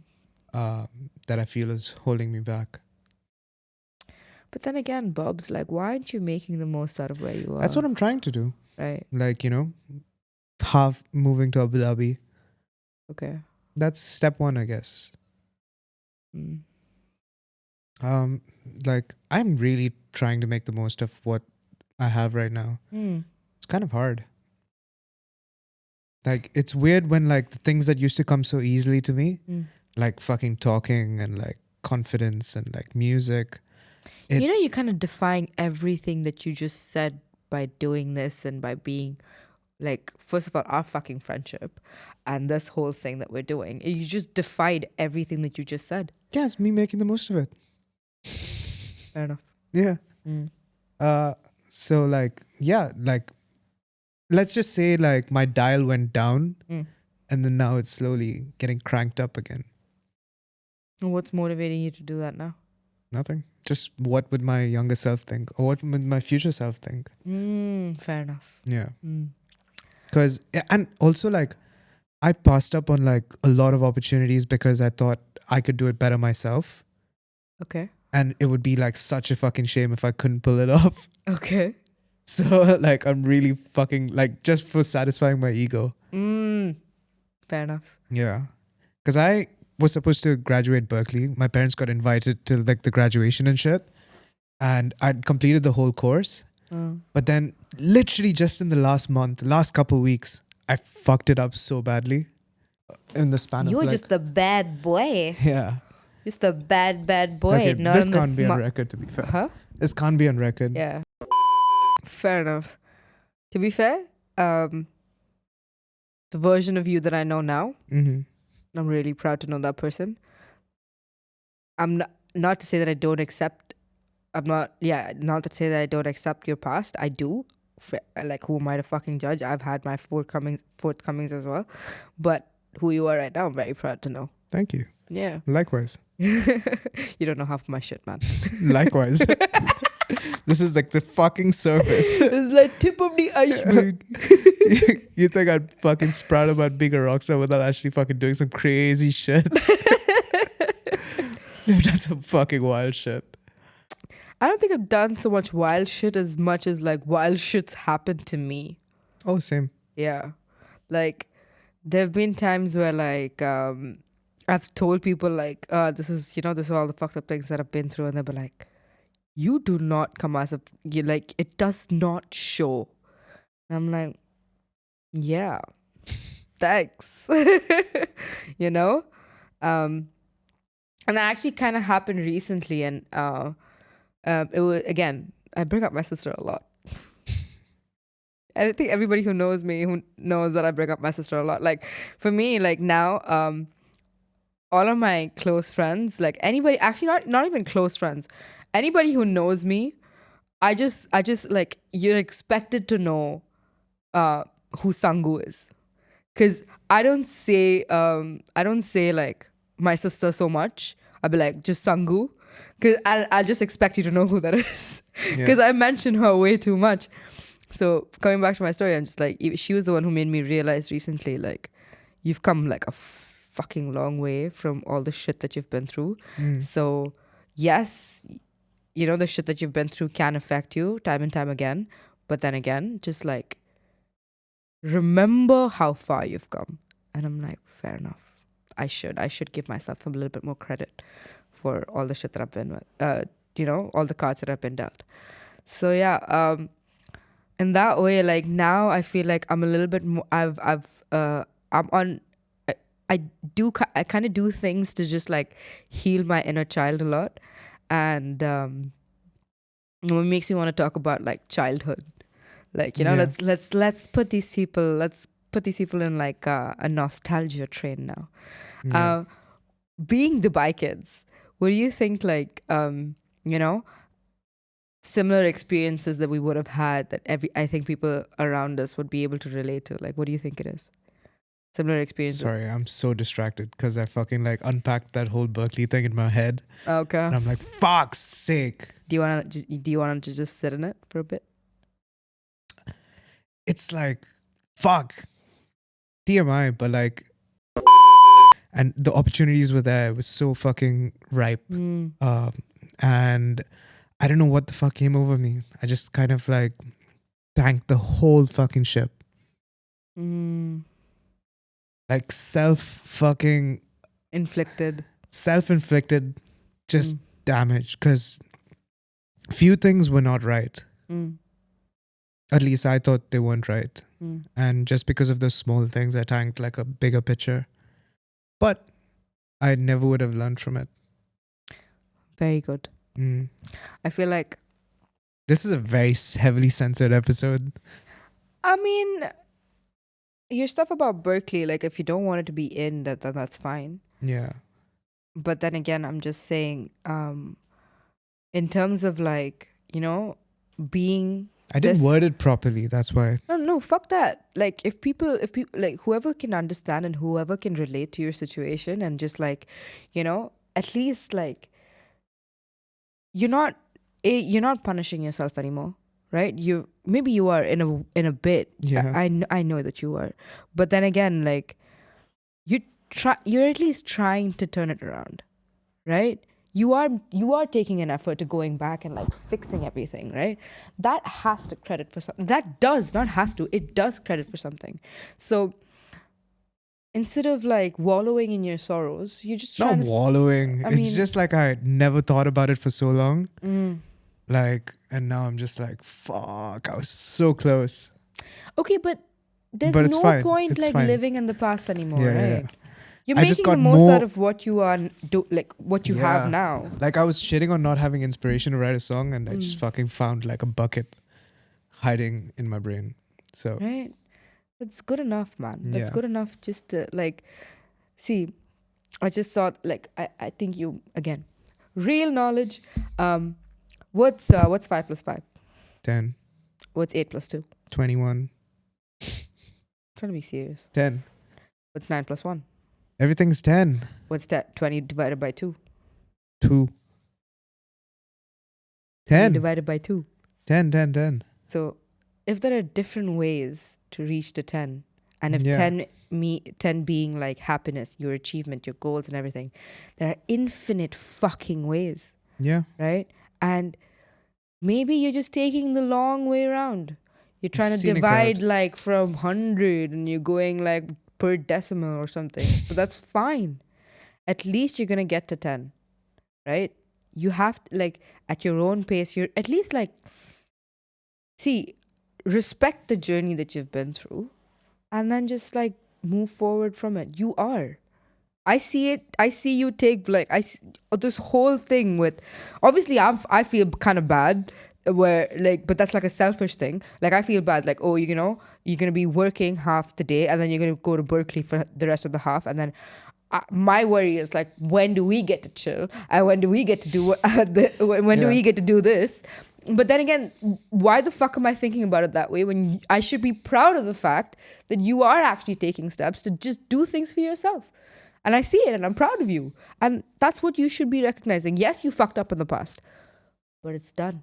that I feel is holding me back. But then again, Bob's like, why aren't you making the most out of where you are? That's what I'm trying to do. Right. Like, half moving to Abu Dhabi. Okay. That's step one, I guess. Mm. Like I'm really trying to make the most of what I have right now. Mm. It's kind of hard. Like it's weird when like the things that used to come so easily to me, Mm. like fucking talking and like confidence and like music. You're kind of defying everything that you just said by doing this and by being like, first of all, our fucking friendship and this whole thing that we're doing. You just defied everything that you just said. Yeah, it's me making the most of it. Fair enough. Yeah. Mm. So like, yeah, like let's just say like my dial went down Mm. and then now it's slowly getting cranked up again. And what's motivating you to do that now? Nothing. Just what would my younger self think or what would my future self think? Fair enough. Yeah. Mm. Because, and also like I passed up on like a lot of opportunities because I thought I could do it better myself. Okay. And it would be like such a fucking shame if I couldn't pull it off. Okay. So like I'm really fucking like just for satisfying my ego. Fair enough. Yeah. Because I was supposed to graduate Berkeley. My parents got invited to like the graduation and shit. And I'd completed the whole course. But then literally just in the last couple of weeks, I fucked it up so badly. In the span of You were like, just the bad boy. yeah. Just the bad boy. Okay, not this on the can't be on record to be fair. Huh? This can't be on record. Yeah. Fair enough. To be fair, the version of you that I know now, Mm-hmm. I'm really proud to know that person. I'm not to say that I don't accept. Not to say that I don't accept your past. I do. Like, who am I to fucking judge? I've had my forthcomings as well. But who you are right now, I'm very proud to know. Thank you. Yeah. Likewise. You don't know half my shit, man. Likewise. This is like the fucking surface. It's like tip of the iceberg. You think I'd fucking sprout about being a rock star without actually fucking doing some crazy shit? Dude, that's some fucking wild shit. I don't think I've done so much wild shit as much as like wild shit's happened to me. Oh, same. Yeah. Like there have been times where like I've told people like this is all the fucked up things that I've been through, and they'll be like, you do not come as a you like it does not show. And I'm like, yeah, thanks. you know? And that actually kind of happened recently, and it was, again, I bring up my sister a lot. I think everybody who knows me who knows that I bring up my sister a lot. Like for me, like now, all of my close friends, like anybody, actually not even close friends, anybody who knows me, I just like, you're expected to know who Sangu is, because I don't say like my sister so much. I'll be like, just Sangu, because I'll just expect you to know who that is, because I mention her way too much. So coming back to my story, I'm just like, she was the one who made me realize recently, like, you've come like a fucking long way from all the shit that you've been through. So yes, the shit that you've been through can affect you time and time again. But then again, just like, remember how far you've come. And I'm like, fair enough. I should give myself a little bit more credit for all the shit that I've been with, all the cards that I've been dealt. So yeah, in that way, like now I feel like I'm a little bit more, I'm on, I kind of do things to just like heal my inner child a lot. And it makes me want to talk about like childhood. Like, let's put these people in like a nostalgia train now. Being Dubai kids, what do you think, like, similar experiences that we would have had that I think people around us would be able to relate to? Like, what do you think it is? Similar experiences. Sorry, I'm so distracted because I fucking like unpacked that whole Berkeley thing in my head. Okay. And I'm like, fuck's sake. Do you want to just sit in it for a bit? It's like, fuck. TMI, but like, and the opportunities were there. It was so fucking ripe. And I don't know what the fuck came over me. I just kind of like tanked the whole fucking ship. Like self-inflicted just damage, because few things were not right. At least I thought they weren't right. And just because of those small things, I tanked like a bigger picture. But I never would have learned from it. Very good. I feel like this is a very heavily censored episode. I mean, your stuff about Berkeley, like if you don't want it to be in, that's fine. Yeah. But then again, I'm just saying, in terms of like, being. I didn't word it properly. That's why. No, fuck that. Like if people, like whoever can understand and whoever can relate to your situation and just like, at least like, you're not punishing yourself anymore, right? Maybe you are in a bit. Yeah. I know that you are, but then again, like you're at least trying to turn it around, right? You are taking an effort to going back and like fixing everything, right? That has to credit for something. That does not has to. It does credit for something. So instead of like wallowing in your sorrows, you just not wallowing. It's just like I never thought about it for so long. Like, and now I'm just like, fuck, I was so close. Okay, but there's no point like living in the past anymore, right? Yeah. You're making the most out of what you are, what you have now. Like I was shitting on not having inspiration to write a song, and I just fucking found like a bucket hiding in my brain. So right. That's good enough, man. That's good enough just to like, see, I just thought like, I think you, again, real knowledge. What's 5 plus 5? 10. What's 8 plus 2? 21. Trying to be serious. 10. What's 9 plus 1? Everything's 10. What's that? 20 divided by 2? 2. 10. Divided by 2? 10. So if there are different ways to reach the 10, and if Yeah. 10 being like happiness, your achievement, your goals and everything, there are infinite fucking ways, Yeah. right? And maybe you're just taking the long way around. You're trying to Scenic divide route. like from 100 and you're going like per decimal or something. But that's fine. At least you're going to get to 10, right? You have to, like, at your own pace, you're at least like, see, respect the journey that you've been through and then just like move forward from it. You are. I see it. I see you take like this whole thing with. Obviously, I feel kind of bad where like, but that's like a selfish thing. Like I feel bad. Like, oh, you know, you're gonna be working half the day and then you're gonna go to Berkeley for the rest of the half, and then my worry is like, when do we get to chill? And when do we get to do when do Yeah. we get to do this? But then again, why the fuck am I thinking about it that way when I should be proud of the fact that you are actually taking steps to just do things for yourself? And I see it and I'm proud of you. And that's what you should be recognizing. Yes, you fucked up in the past, but it's done.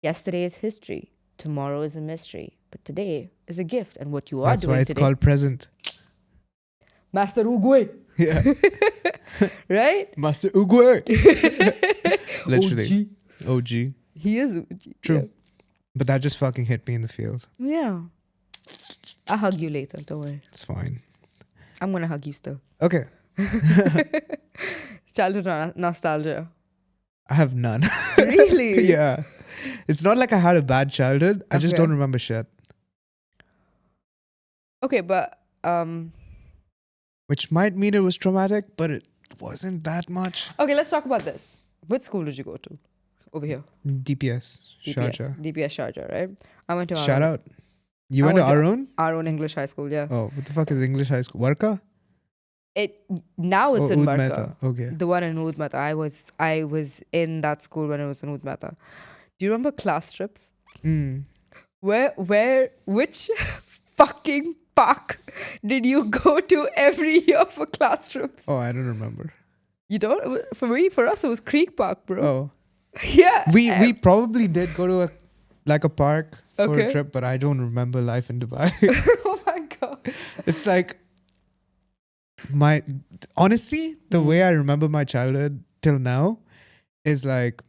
Yesterday is history. Tomorrow is a mystery. But today is a gift. And what you are That's doing why it's today. called present. Master Uguay. Yeah. Right? Master Uguay. Literally. OG. OG. He is OG. True. But that just fucking hit me in the feels. Yeah. I'll hug you later. Don't worry. It's fine. I'm going to hug you still. Okay. Childhood nostalgia. I have none. Really? Yeah. It's not like I had a bad childhood. I just Okay. don't remember shit. Okay, but Which might mean it was traumatic, but it wasn't that much. okay, let's talk about this. What school did you go to? Over here. DPS. Sharjah. DPS Sharjah, right? I went to Shout our out. You went to our own English high school, yeah. Oh, what the fuck is English high school? Warka? Now it's in Oud Barca. Mehta. Okay. The one in Oud Mehta. I was in that school when it was in Oud Mehta. Do you remember class trips? Which fucking park did you go to every year for class trips? Oh, I don't remember. You don't? For us, it was Creek Park, bro. Oh. Yeah. We probably did go to a park for Okay. a trip, but I don't remember life in Dubai. Oh my God. It's like honestly, the way I remember my childhood till now is like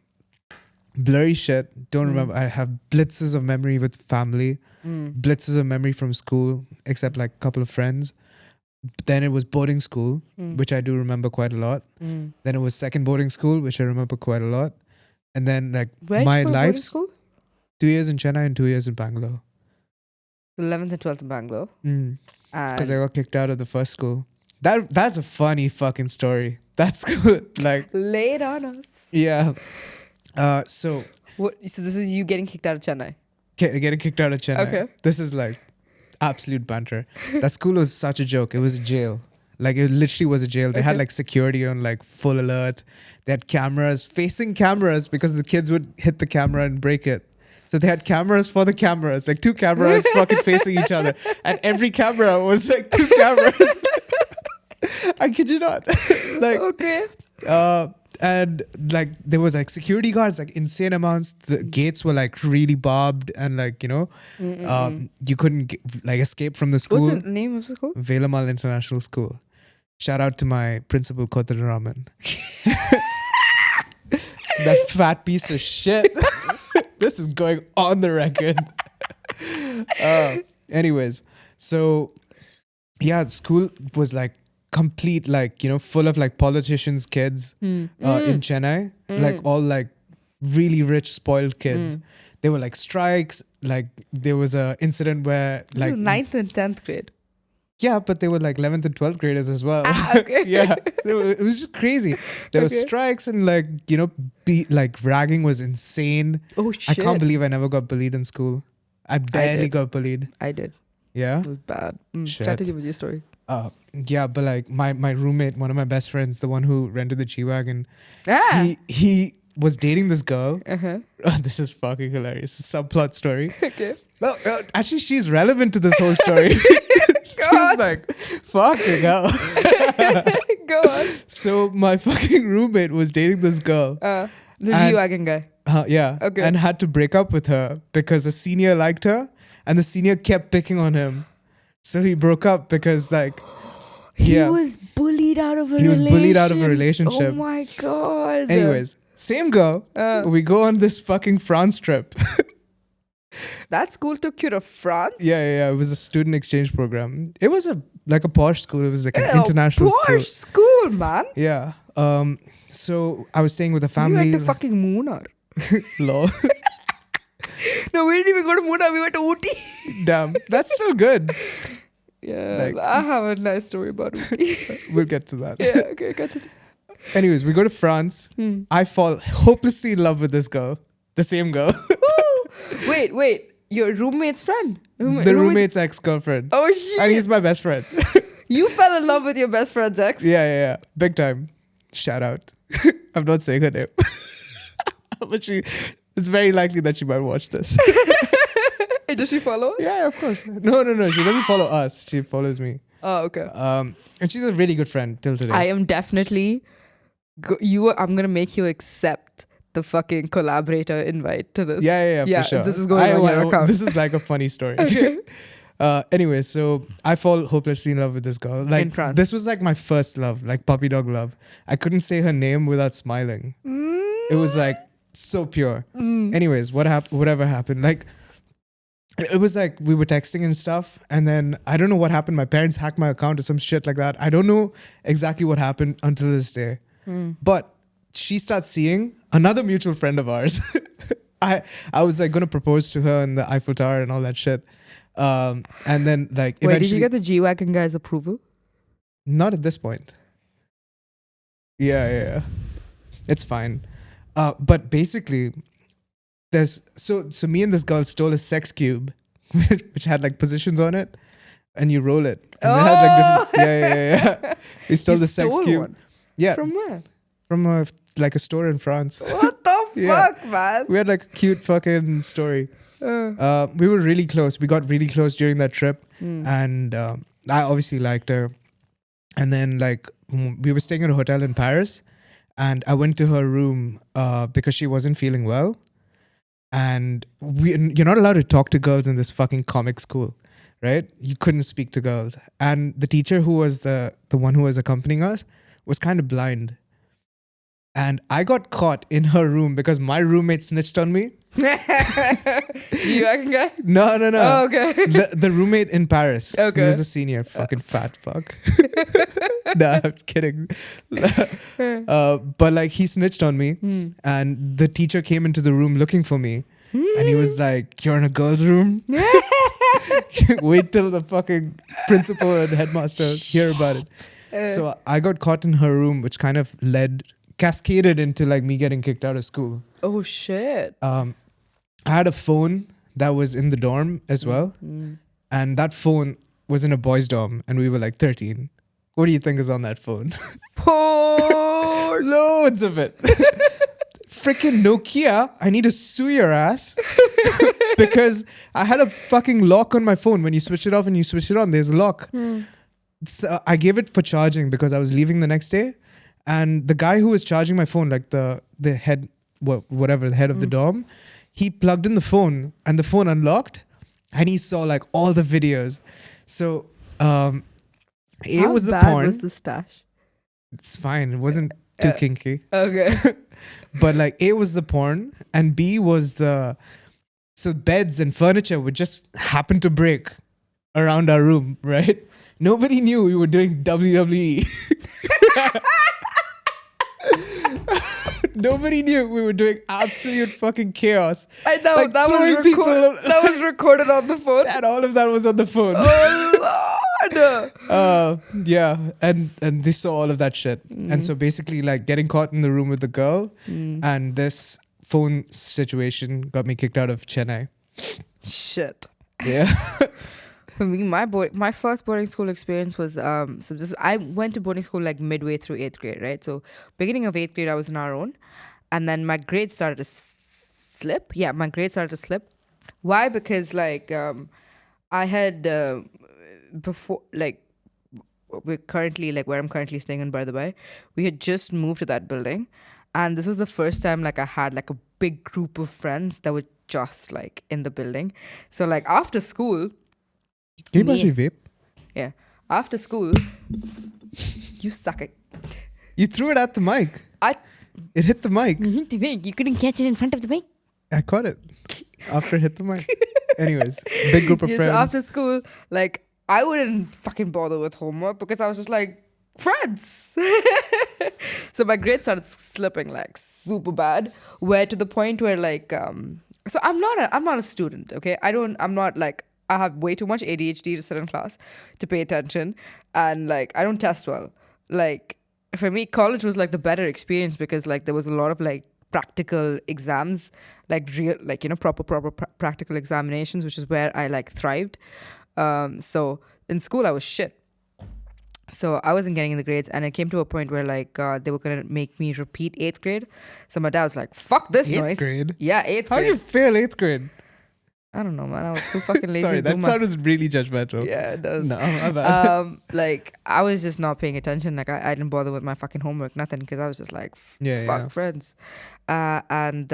blurry shit. Don't remember. I have blitzes of memory with family, blitzes of memory from school, except like a couple of friends. But then it was boarding school, which I do remember quite a lot. Then it was second boarding school, which I remember quite a lot. And then like Where my did you go to boarding life's school? 2 years in Chennai and 2 years in Bangalore. 11th and 12th in Bangalore. Because I got kicked out of the first school. That's a funny fucking story. That's good. Like, Lay it on us. yeah. So So this is you getting kicked out of Chennai. getting kicked out of Chennai. Okay. This is like absolute banter. That school was such a joke. It was a jail. Like it literally was a jail. They had Okay. like security on like full alert. They had cameras, facing cameras, because the kids would hit the camera and break it. So they had cameras for the cameras, like two cameras fucking facing each other. And every camera was like two cameras. I kid you not. Like, Okay. and like there was like security guards, like insane amounts. The gates were like really barbed, and like, you know, you couldn't like escape from the school. What's the name of the school? Velamal International School. Shout out to my principal, Kotan Raman. That fat piece of shit. This is going on the record. Anyways, so yeah, school was like complete, like, you know, full of like politicians' kids in Chennai, like all like really rich, spoiled kids. There were like strikes. Like there was a incident where This like is 9th and 10th grade. yeah, but they were like 11th and 12th graders as well. Okay. Yeah, it was just crazy. There were Okay. strikes and like, you know, like ragging was insane. Oh I shit. can't believe I never got bullied in school. I barely did. got bullied. I did. Yeah. It was bad. Shit. Try to give me your story. Yeah, but like my roommate, one of my best friends, the one who rented the G-Wagon, Ah. he was dating this girl. Uh-huh. This is fucking hilarious. It's a subplot story. Okay. Well, actually, she's relevant to this whole story. She's like, fucking hell. Go on. So my fucking roommate was dating this girl. The And- G-Wagon guy. Yeah. Okay. And had to break up with her because a senior liked her and the senior kept picking on him. So he broke up because like He was bullied out of a he was bullied out of a Oh relationship. my god. Anyways, same girl. We go on this fucking France trip. That school took you to France? Yeah. It was a student exchange program. It was a posh school. It was like an international posh school. school, man. Yeah. So I was staying with a We family. went to fucking Moonar. Lol. No, we didn't even go to Moonar. We went to Ooty. Damn. That's still good. Yeah, Like- I have a nice story about Ooty. We'll get to that. Yeah, okay, got it. Anyways, we go to France. I fall hopelessly in love with this girl. The same girl. Wait. Your roommate's friend? The roommate's ex-girlfriend. Oh, shit. And he's my best friend. You fell in love with your best friend's ex? Yeah. Big time. Shout out. I'm not saying her name. But it's very likely that she might watch this. Does she follow us? Yeah, of course. No. She doesn't follow us. She follows me. Oh, okay. And she's a really good friend till today. I am definitely... I'm going to make you accept the fucking collaborator invite to this. Yeah, for sure. This is going on your account. This is like a funny story. Okay. Anyway, so I fall hopelessly in love with this girl. Like In France. this was like my first love, like puppy dog love. I couldn't say her name without smiling. It was like so pure. Anyways, whatever happened, like it was like we were texting and stuff, and then I don't know what happened. My parents hacked my account or some shit like that. I don't know exactly what happened until this day. But she starts seeing another mutual friend of ours. I was like gonna propose to her in the Eiffel Tower and all that shit. And then like Wait, eventually, did you get the G-Wagon guy's approval? not at this point. Yeah. It's fine. But basically, there's so me and this girl stole a sex cube, which had like positions on it, and you roll it. And they had like different. Yeah. We stole You the sex stole cube. one? Yeah, From where? from a store in France. What the Yeah. fuck, man? We had like a cute fucking story. We were really close. We got really close during that trip, and I obviously liked her. And then like we were staying at a hotel in Paris, and I went to her room because she wasn't feeling well, and you're not allowed to talk to girls in this fucking comic school, right? You couldn't speak to girls, and the teacher who was the one who was accompanying us was kind of blind. And I got caught in her room because my roommate snitched on me. G-Wagon guy? No. Oh, okay. The roommate in Paris. Okay. He was a senior. Fucking fat fuck. No, I'm kidding. But like he snitched on me, and the teacher came into the room looking for me. And he was like, "You're in a girl's room? Wait till the fucking principal and headmaster hear about it." So I got caught in her room, which kind of cascaded into like me getting kicked out of school. Oh, shit. I had a phone that was in the dorm as well. And that phone was in a boys' dorm, and we were like 13. What do you think is on that phone? Poor. Loads of it. Freaking Nokia, I need to sue your ass. Because I had a fucking lock on my phone. When you switch it off and you switch it on, there's a lock. So I gave it for charging because I was leaving the next day. And the guy who was charging my phone, like the head, whatever, the head of the dorm, he plugged in the phone and the phone unlocked, and he saw like all the videos. So How was the bad porn. was the stash? It's fine. It wasn't too kinky. Okay. But like A was the porn, and B was so beds and furniture would just happen to break around our room, right? Nobody knew we were doing WWE. Nobody knew we were doing absolute fucking chaos. I know, Like that throwing was, people- that was recorded on the phone. And all of that was on the phone. Oh, Lord. Yeah, and they saw all of that shit. And so basically like getting caught in the room with the girl and this phone situation got me kicked out of Chennai. Shit. Yeah. For me, my first boarding school experience was I went to boarding school like midway through 8th grade, right? So beginning of 8th grade, I was on our own, and then my grades started to slip. Yeah, my grades started to slip. Why? Because like I had before, like we're currently like where I'm staying in, by the way, we had just moved to that building, and this was the first time like I had like a big group of friends that were just like in the building. So like after school, Can you me, pass me vape? yeah, after school, you suck it. You threw it at the mic. I It hit the mic. you couldn't catch it in front of the mic. I caught it after it hit the mic. Anyways, big group of Yeah, friends. so after school, like I wouldn't fucking bother with homework because I was just like friends. So my grades started slipping like super bad, where to the point where like so I'm not a student, okay? I'm not like I have way too much ADHD to sit in class to pay attention, and like I don't test well. Like for me, college was like the better experience because like there was a lot of like practical exams, like real, like proper practical examinations, which is where I like thrived. So in school I was shit. So I wasn't getting the grades, and it came to a point where like they were gonna make me repeat 8th grade. So my dad was like, "Fuck this Eighth noise." grade? Yeah, 8th How grade. did you fail 8th grade? I don't know, man. I was too fucking lazy. Sorry, to do that my- sounded really judgmental. Yeah, it does. No, my bad. Like I was just not paying attention. Like I didn't bother with my fucking homework, nothing, because I was just like, Yeah, fuck yeah. friends. And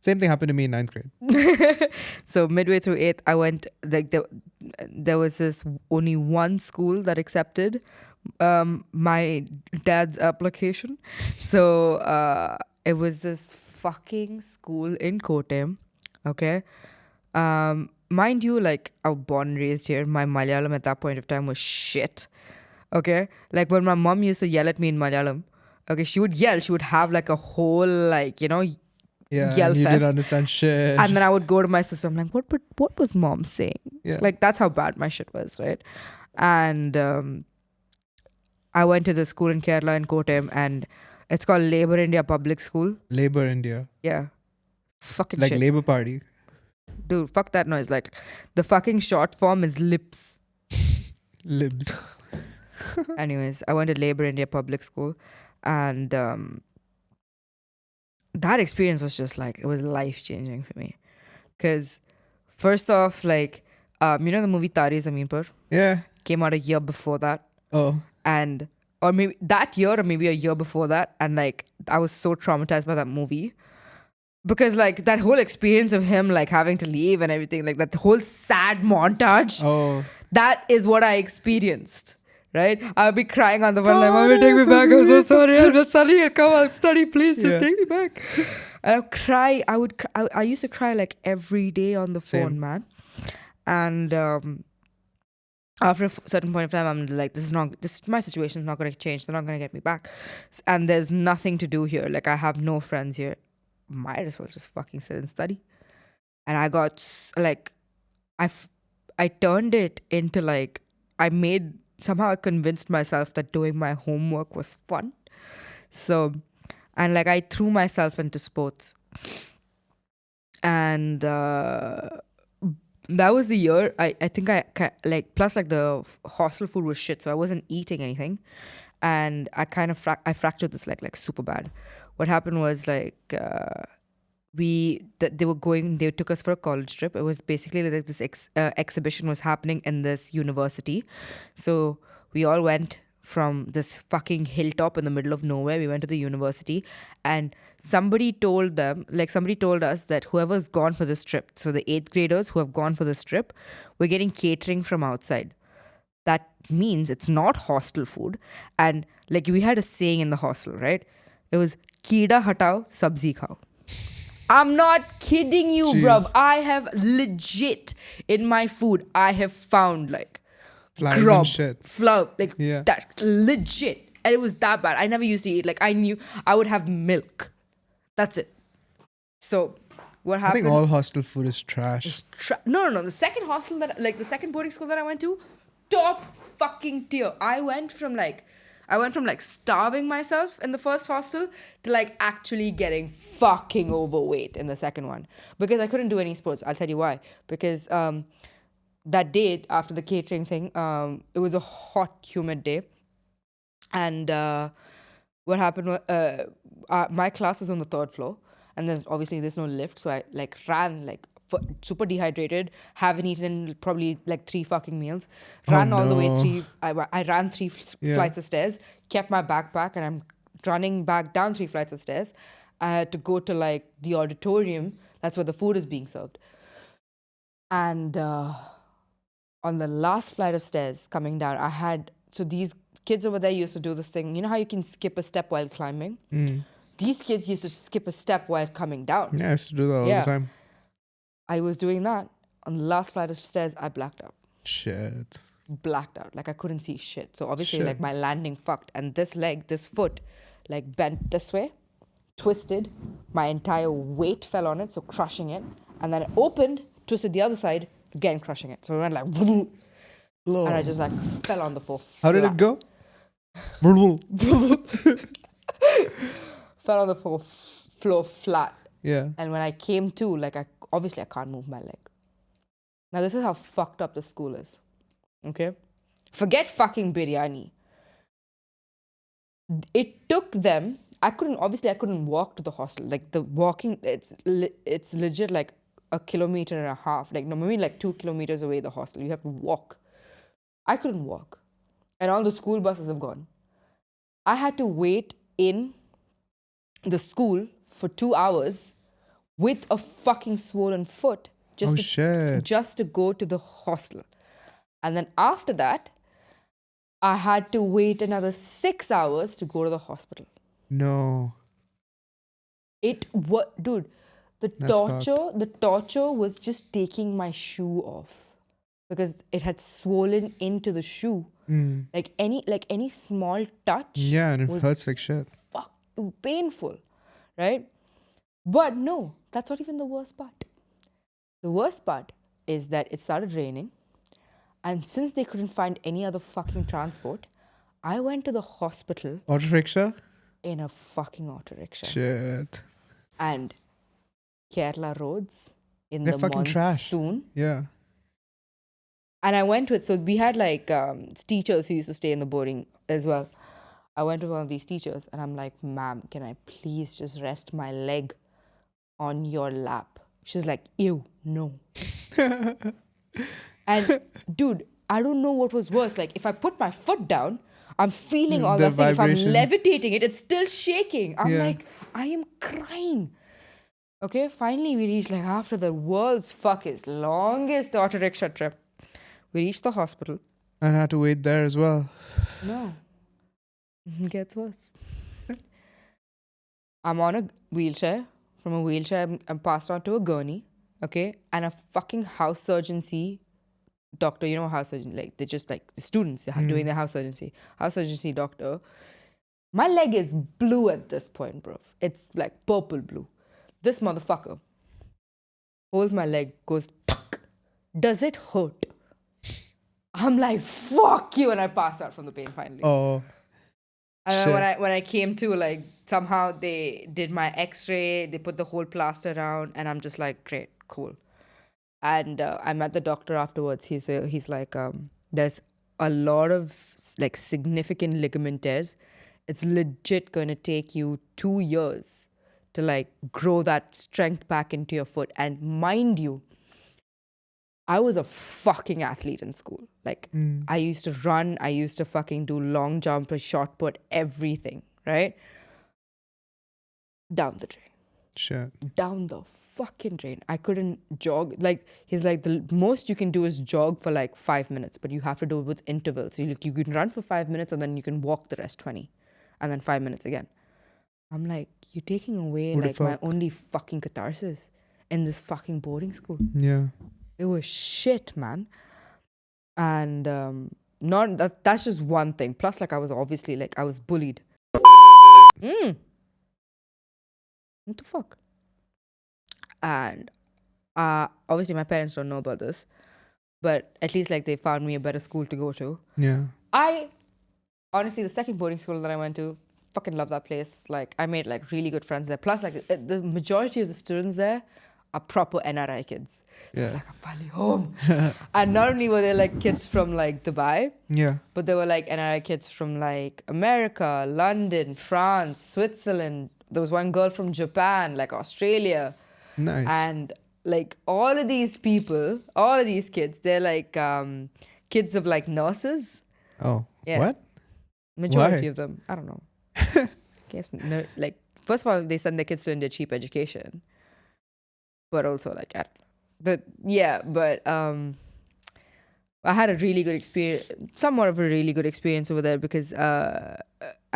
Same thing happened to me in 9th grade. so midway through 8th, I went like there was this only one school that accepted my dad's application. So it was this fucking school in Kottayam. Okay. Mind you, like I was born and raised here. My Malayalam at that point of time was shit. Okay. Like when my mom used to yell at me in Malayalam, okay, she would yell. She would have like a whole like, Yeah, yell and you fest. didn't understand shit. And then I would go to my sister. I'm like, what was mom saying? Yeah. Like that's how bad my shit was, right? And I went to the school in Kerala in Kottayam, and it's called Labour India Public School. Labor India. Yeah, fucking Like shit, Labour Party. dude. Fuck that noise. Like the fucking short form is lips. Libs. Anyways, I went to Labour India Public School, and that experience was just like, it was life changing for me. Because first off, like the movie Tare Zameen Par Yeah. came out a year before that, Oh. and or maybe that year or maybe a year before that, and like I was so traumatized by that movie because like that whole experience of him like having to leave and everything, like that whole sad montage, Oh. that is what I experienced. Right, I'll be crying on the one like, "Mommy, take me back. I'm so sorry. I'll just study. Come on, study, please. Just Yeah. take me back." And I'll cry. I used to cry like every day on the phone, Same. man. And after a certain point of time, I'm like, my situation is not going to change. They're not going to get me back. And there's nothing to do here. Like, I have no friends here. Might as well just fucking sit and study. And I got like, I turned it into like, somehow I convinced myself that doing my homework was fun. So, and like I threw myself into sports. And that was the year I think I like, plus like the hostel food was shit, so I wasn't eating anything, and I kind of I fractured this like super bad. What happened was like they took us for a college trip. It was basically like this exhibition was happening in this university, so we all went from this fucking hilltop in the middle of nowhere. We went to the university, and somebody told us that whoever's gone for this trip, so the 8th graders who have gone for this trip, we're getting catering from outside. That means it's not hostel food. And like we had a saying in the hostel, right? It was "Keeda hatao, sabzi khao." I'm not kidding you, Jeez. bruv. I have legit in my food, I have found like Flies grub, and shit. flour, like Yeah. that legit. And it was that bad. I never used to eat. Like I knew I would have milk. That's it. So what I happened? think all hostel food is trash. No. The second hostel the second boarding school that I went to, top fucking tier. I went from like starving myself in the first hostel to like actually getting fucking overweight in the second one, because I couldn't do any sports. I'll tell you why. Because that day after the catering thing, it was a hot, humid day, and what happened was my class was on the 3rd floor, and there's no lift, so I like ran like super dehydrated, haven't eaten probably like 3 fucking meals, ran all the way no. I ran 3 Yeah. flights of stairs, kept my backpack, and I'm running back down 3 flights of stairs, I had to go to like the auditorium. That's where the food is being served. And on the last flight of stairs coming down, so these kids over there used to do this thing. You know how you can skip a step while climbing? These kids used to skip a step while coming down. Yeah, I used to do that all the time. I was doing that. On the last flight of stairs, I blacked out. Shit. Blacked out. Like I couldn't see shit. So obviously like my landing fucked. And this foot, like bent this way, twisted. My entire weight fell on it, so crushing it. And then it opened, twisted the other side, again crushing it. So it went like, vroom, and I just like fell on the floor. How did it go? Fell on the floor flat. Yeah. And when I came to, like, I can't move my leg. Now, this is how fucked up the school is. Okay? Forget fucking biryani. It took them, I couldn't walk to the hostel. Like, the walking, it's legit like 1.5 kilometers. Like, no, maybe like 2 kilometers away, the hostel. You have to walk. I couldn't walk. And all the school buses have gone. I had to wait in the school for 2 hours with a fucking swollen foot just to go to the hostel. And then after that, I had to wait another 6 hours to go to the hospital. No. Dude, the torture was just taking my shoe off because it had swollen into the shoe. Like any small touch. Yeah, and it hurts like shit. Fuck, painful, right? But no, that's not even the worst part. The worst part is that it started raining, and since they couldn't find any other fucking transport, I went to the hospital. Auto rickshaw? In a fucking auto rickshaw. Shit. And Kerala roads in They're the fucking monsoon. Trash. Yeah. And I went with, so we had like teachers who used to stay in the boarding as well. I went to one of these teachers and I'm like, ma'am, can I please just rest my leg on your lap? She's like, ew, no. And dude, I don't know what was worse. Like if I put my foot down, I'm feeling all that thing. If I'm levitating it, it's still shaking. I'm like, I am crying. Okay, finally we reached, like after the world's longest auto rickshaw trip, we reached the hospital. And I had to wait there as well. No. It gets worse. I'm on a wheelchair. From a wheelchair, I'm passed on to a gurney. Okay? And a fucking house surgency doctor, you know house surgeon, like they're just like the students doing the house surgency doctor. My leg is blue at this point, bro. It's like purple blue. This motherfucker holds my leg, goes, tuck. Does it hurt? I'm like, fuck you, and I passed out from the pain finally. Oh. And when I came to, like, somehow they did my x-ray, they put the whole plaster around, and I'm just like, great, cool. And I met the doctor afterwards. He's like, there's a lot of like significant ligament tears. It's legit going to take you 2 years to like grow that strength back into your foot. And mind you, I was a fucking athlete in school. Like I used to run, I used to fucking do long jump, shot put, everything, right? Down the drain. Shit. Down the fucking drain. I couldn't jog. Like he's like, the most you can do is jog for like 5 minutes, but you have to do it with intervals. So you can run for 5 minutes and then you can walk the rest 20 and then 5 minutes again. I'm like, you're taking away like my only fucking catharsis in this fucking boarding school. Yeah. It was shit, man. And that's just one thing. Plus, like I was obviously like I was bullied. What the fuck? And obviously my parents don't know about this, but at least like they found me a better school to go to. Yeah. I honestly, the second boarding school that I went to, fucking love that place. Like I made like really good friends there. Plus like the majority of the students there are proper NRI kids. Yeah. Like I'm finally home. And not only were they like kids from like Dubai, yeah, but they were like NRI kids from like America, London, France, Switzerland. There was one girl from Japan, like Australia. Nice. And like all of these people, all of these kids, they're like kids of like nurses. Oh, yeah. What? Majority Why? of them. I don't know. Guess no, like first of all, they send their kids to India cheap education, but also like I had a really good experience, somewhat of a really good experience over there because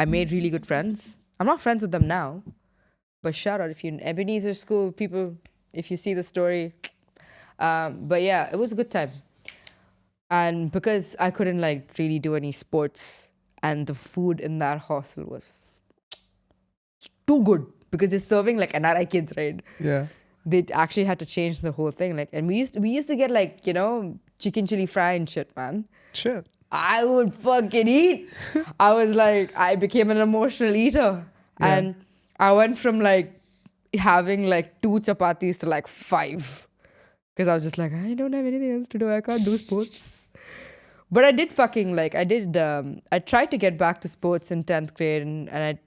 I made really good friends. I'm not friends with them now, but shout out if you're in Ebenezer School, people, if you see the story. But yeah, it was a good time. And because I couldn't like really do any sports, and the food in that hostel was too good because they're serving like NRI kids, right? Yeah. They actually had to change the whole thing. Like, and we used to get like, chicken chili fry and shit, man. Shit. I would fucking eat. I became an emotional eater. Yeah. And I went from like having like 2 chapatis to like 5. Because I was just like, I don't have anything else to do. I can't do sports. But I did I tried to get back to sports in 10th grade and I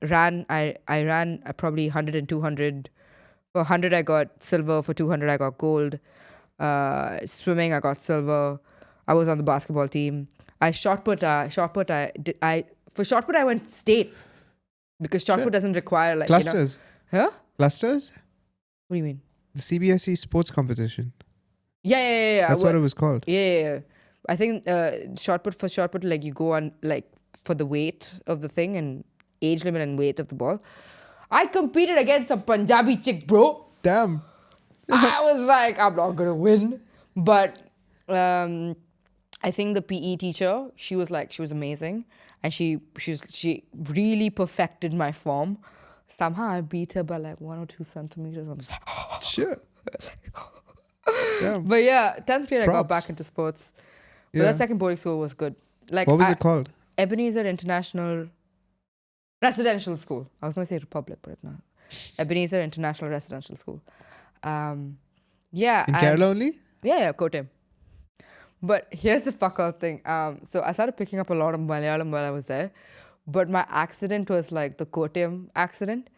ran probably 100 and 200. For 100 I got silver, for 200 I got gold. Swimming I got silver. I was on the basketball team. For shot put I went state because shot put doesn't require like clusters. Huh? Clusters? What do you mean? The CBSE sports competition. Yeah. That's what it was called. Yeah. I think shot put like you go on like for the weight of the thing and age limit and weight of the ball. I competed against a Punjabi chick, bro. Damn. I was like, I'm not gonna win. But I think the PE teacher, she was amazing, and she really perfected my form. Somehow I beat her by like 1 or 2 centimeters. I'm just like, shit. Damn. But yeah, 10th grade I got Props. back into sports. But Yeah. that second boarding school was good. Like, What was it called? Ebenezer International Residential School. I was going to say Republic, but it's not. Ebenezer International Residential School. Yeah. In Kerala only? Yeah, Kottayam. But here's the fuck out thing. So I started picking up a lot of Malayalam while I was there. But my accident was like the Kottayam accent.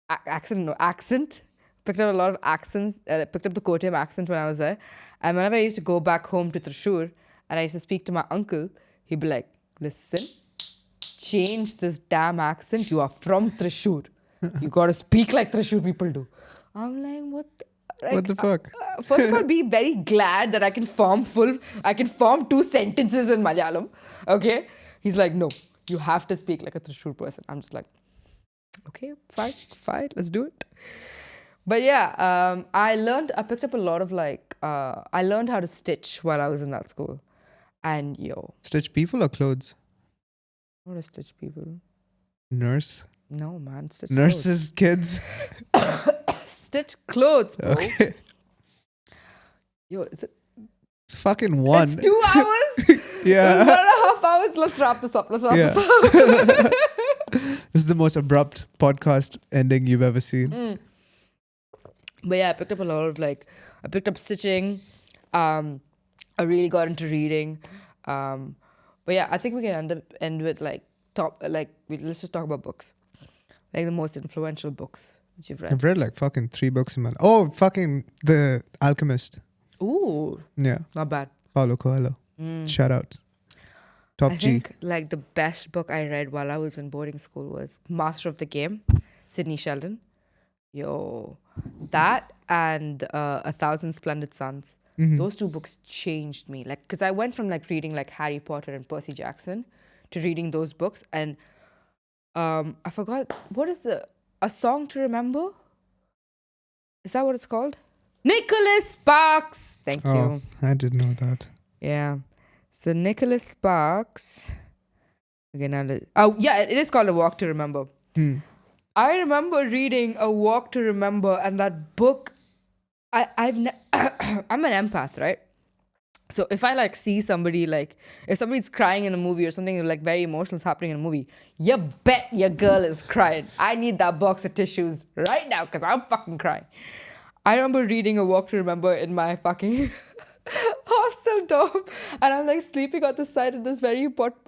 Accent. Picked up a lot of accents. Picked up the Kottayam accent when I was there. And whenever I used to go back home to Thrissur and I used to speak to my uncle, he'd be like, listen, change this damn accent. You are from Thrissur. You got to speak like Thrissur people do. I'm like, what the... Like, What the fuck? First of all, be very glad that I can form 2 sentences in Malayalam. Okay? He's like, no, you have to speak like a Thrissur person. I'm just like, okay, fine, let's do it. But yeah, I picked up a lot of I learned how to stitch while I was in that school. And Stitch people or clothes? What are stitch people? Nurse? No, man, stitch Nurses, kids? Stitch clothes, bro. Okay. Is it? It's fucking 1. It's 2 hours? Yeah. 1.5 hours. Let's wrap this up. This up. This is the most abrupt podcast ending you've ever seen. But yeah, I picked up a lot of I picked up stitching. I really got into reading. But yeah, I think we can end with let's just talk about books. Like the most influential books that you've read. I've read like fucking 3 books in my life. Oh, fucking The Alchemist. Ooh. Yeah. Not bad. Paulo Coelho. Shout out. Top I G. think like the best book I read while I was in boarding school was Master of the Game, Sidney Sheldon. That and 1,000 Splendid Suns. Mm-hmm. Those 2 books changed me. Like, because I went from reading Harry Potter and Percy Jackson to reading those books, and I forgot what is A Song to Remember. Is that what it's called? Nicholas Sparks. Thank you. Oh, I didn't know that. Yeah. So Nicholas Sparks. Again, it is called A Walk to Remember. I remember reading A Walk to Remember, and that book. I'm an empath, right? So if I see somebody if somebody's crying in a movie or something very emotional is happening in a movie, you bet your girl is crying. I need that box of tissues right now because I'm fucking crying. I remember reading A Walk to Remember in my fucking hostel dorm, and I'm sleeping on the side of this very important,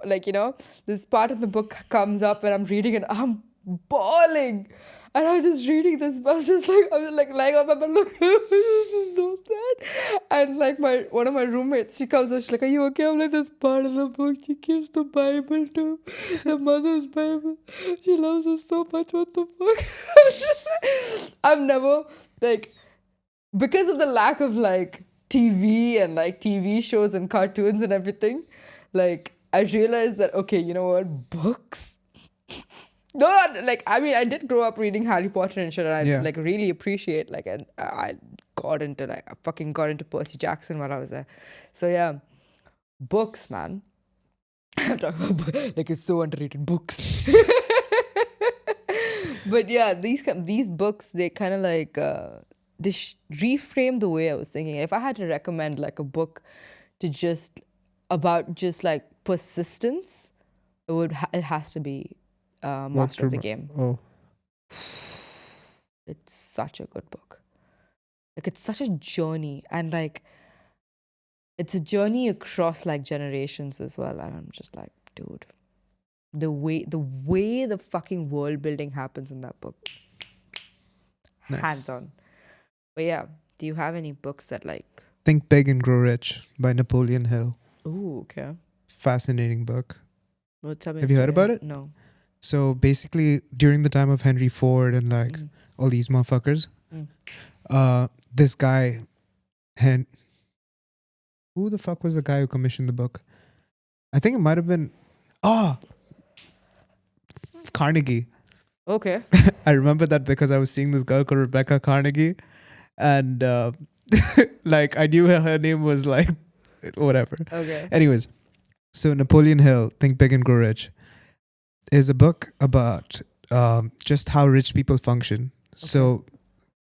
this part of the book comes up and I'm reading and I'm bawling. And I was just reading this. I was just like, lying on my bed, look, this is so sad. And like one of my roommates, she comes and she's like, "Are you okay?" I'm like, "This part of the book, she gives the Bible to the mother's Bible. She loves us so much. What the fuck?" I've never like, because of the lack of like TV and like TV shows and cartoons and everything, like I realized that, okay, you know what, books. No, like I mean, I did grow up reading Harry Potter and shit, and I Yeah. like really appreciate like, and I fucking got into Percy Jackson while I was there. So yeah, books, man. I'm talking about like it's so underrated, books. But yeah, these books, they kind of like they reframe the way I was thinking. If I had to recommend like a book to just about just like persistence, it has to be Master of the Game. Oh. It's such a good book. Like it's such a journey, and like it's a journey across like generations as well. And I'm just like, dude, the way the fucking world building happens in that book, Nice. hands on. But yeah, do you have any books that like? Think Big and Grow Rich by Napoleon Hill. Ooh, okay. Fascinating book. Well, tell me Have the you heard story. about it? No. So basically, during the time of Henry Ford and like all these motherfuckers, this guy, who the fuck was the guy who commissioned the book? I think it might have been, Carnegie. Okay. I remember that because I was seeing this girl called Rebecca Carnegie, and like I knew her name was like whatever. Okay. Anyways, so Napoleon Hill, Think Big and Grow Rich, is a book about just how rich people function. So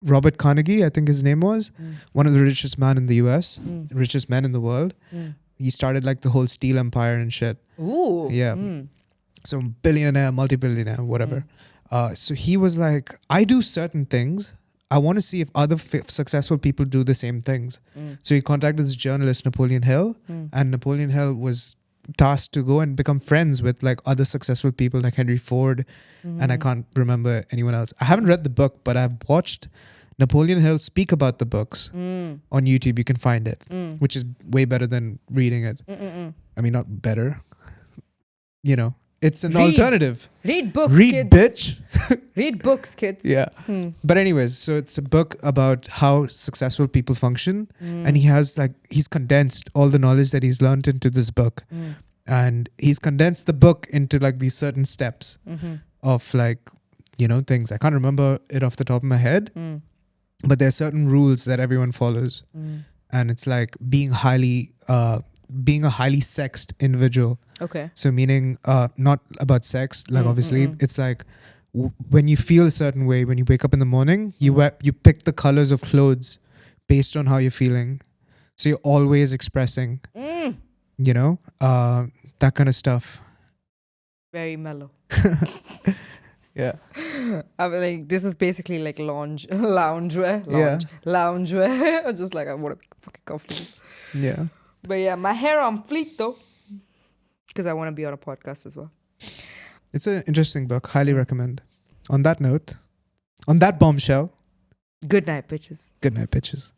Robert Carnegie, I think his name was, one of the richest men in the US, richest men in the world. He started like the whole steel empire and shit. Ooh. Yeah. So billionaire, multi-billionaire, whatever. So he was like, I do certain things. I want to see if other successful people do the same things. So he contacted this journalist, Napoleon Hill, and Napoleon Hill was tasked to go and become friends with like other successful people like Henry Ford, and I can't remember anyone else. I haven't read the book, but I've watched Napoleon Hill speak about the books on YouTube. You can find it, which is way better than reading it. I mean, not better. You know, it's an alternative. Read books, Read, kids. bitch. Read books, kids. Yeah. But anyways, so it's a book about how successful people function. And he's condensed all the knowledge that he's learned into this book. And he's condensed the book into like these certain steps of like, you know, things. I can't remember it off the top of my head, but there are certain rules that everyone follows. And it's like being a highly sexed individual. Okay. So meaning not about sex, like obviously it's like when you feel a certain way, when you wake up in the morning, you pick the colors of clothes based on how you're feeling. So you're always expressing, you know, that kind of stuff. Very mellow. Yeah. I mean, like, this is basically like loungewear. Loungewear. I'm just like, I want to be fucking comfortable. Yeah. But yeah, my hair on fleek though, because I want to be on a podcast as well. It's an interesting book. Highly recommend. On that note, on that bombshell. Good night, bitches. Good night, bitches.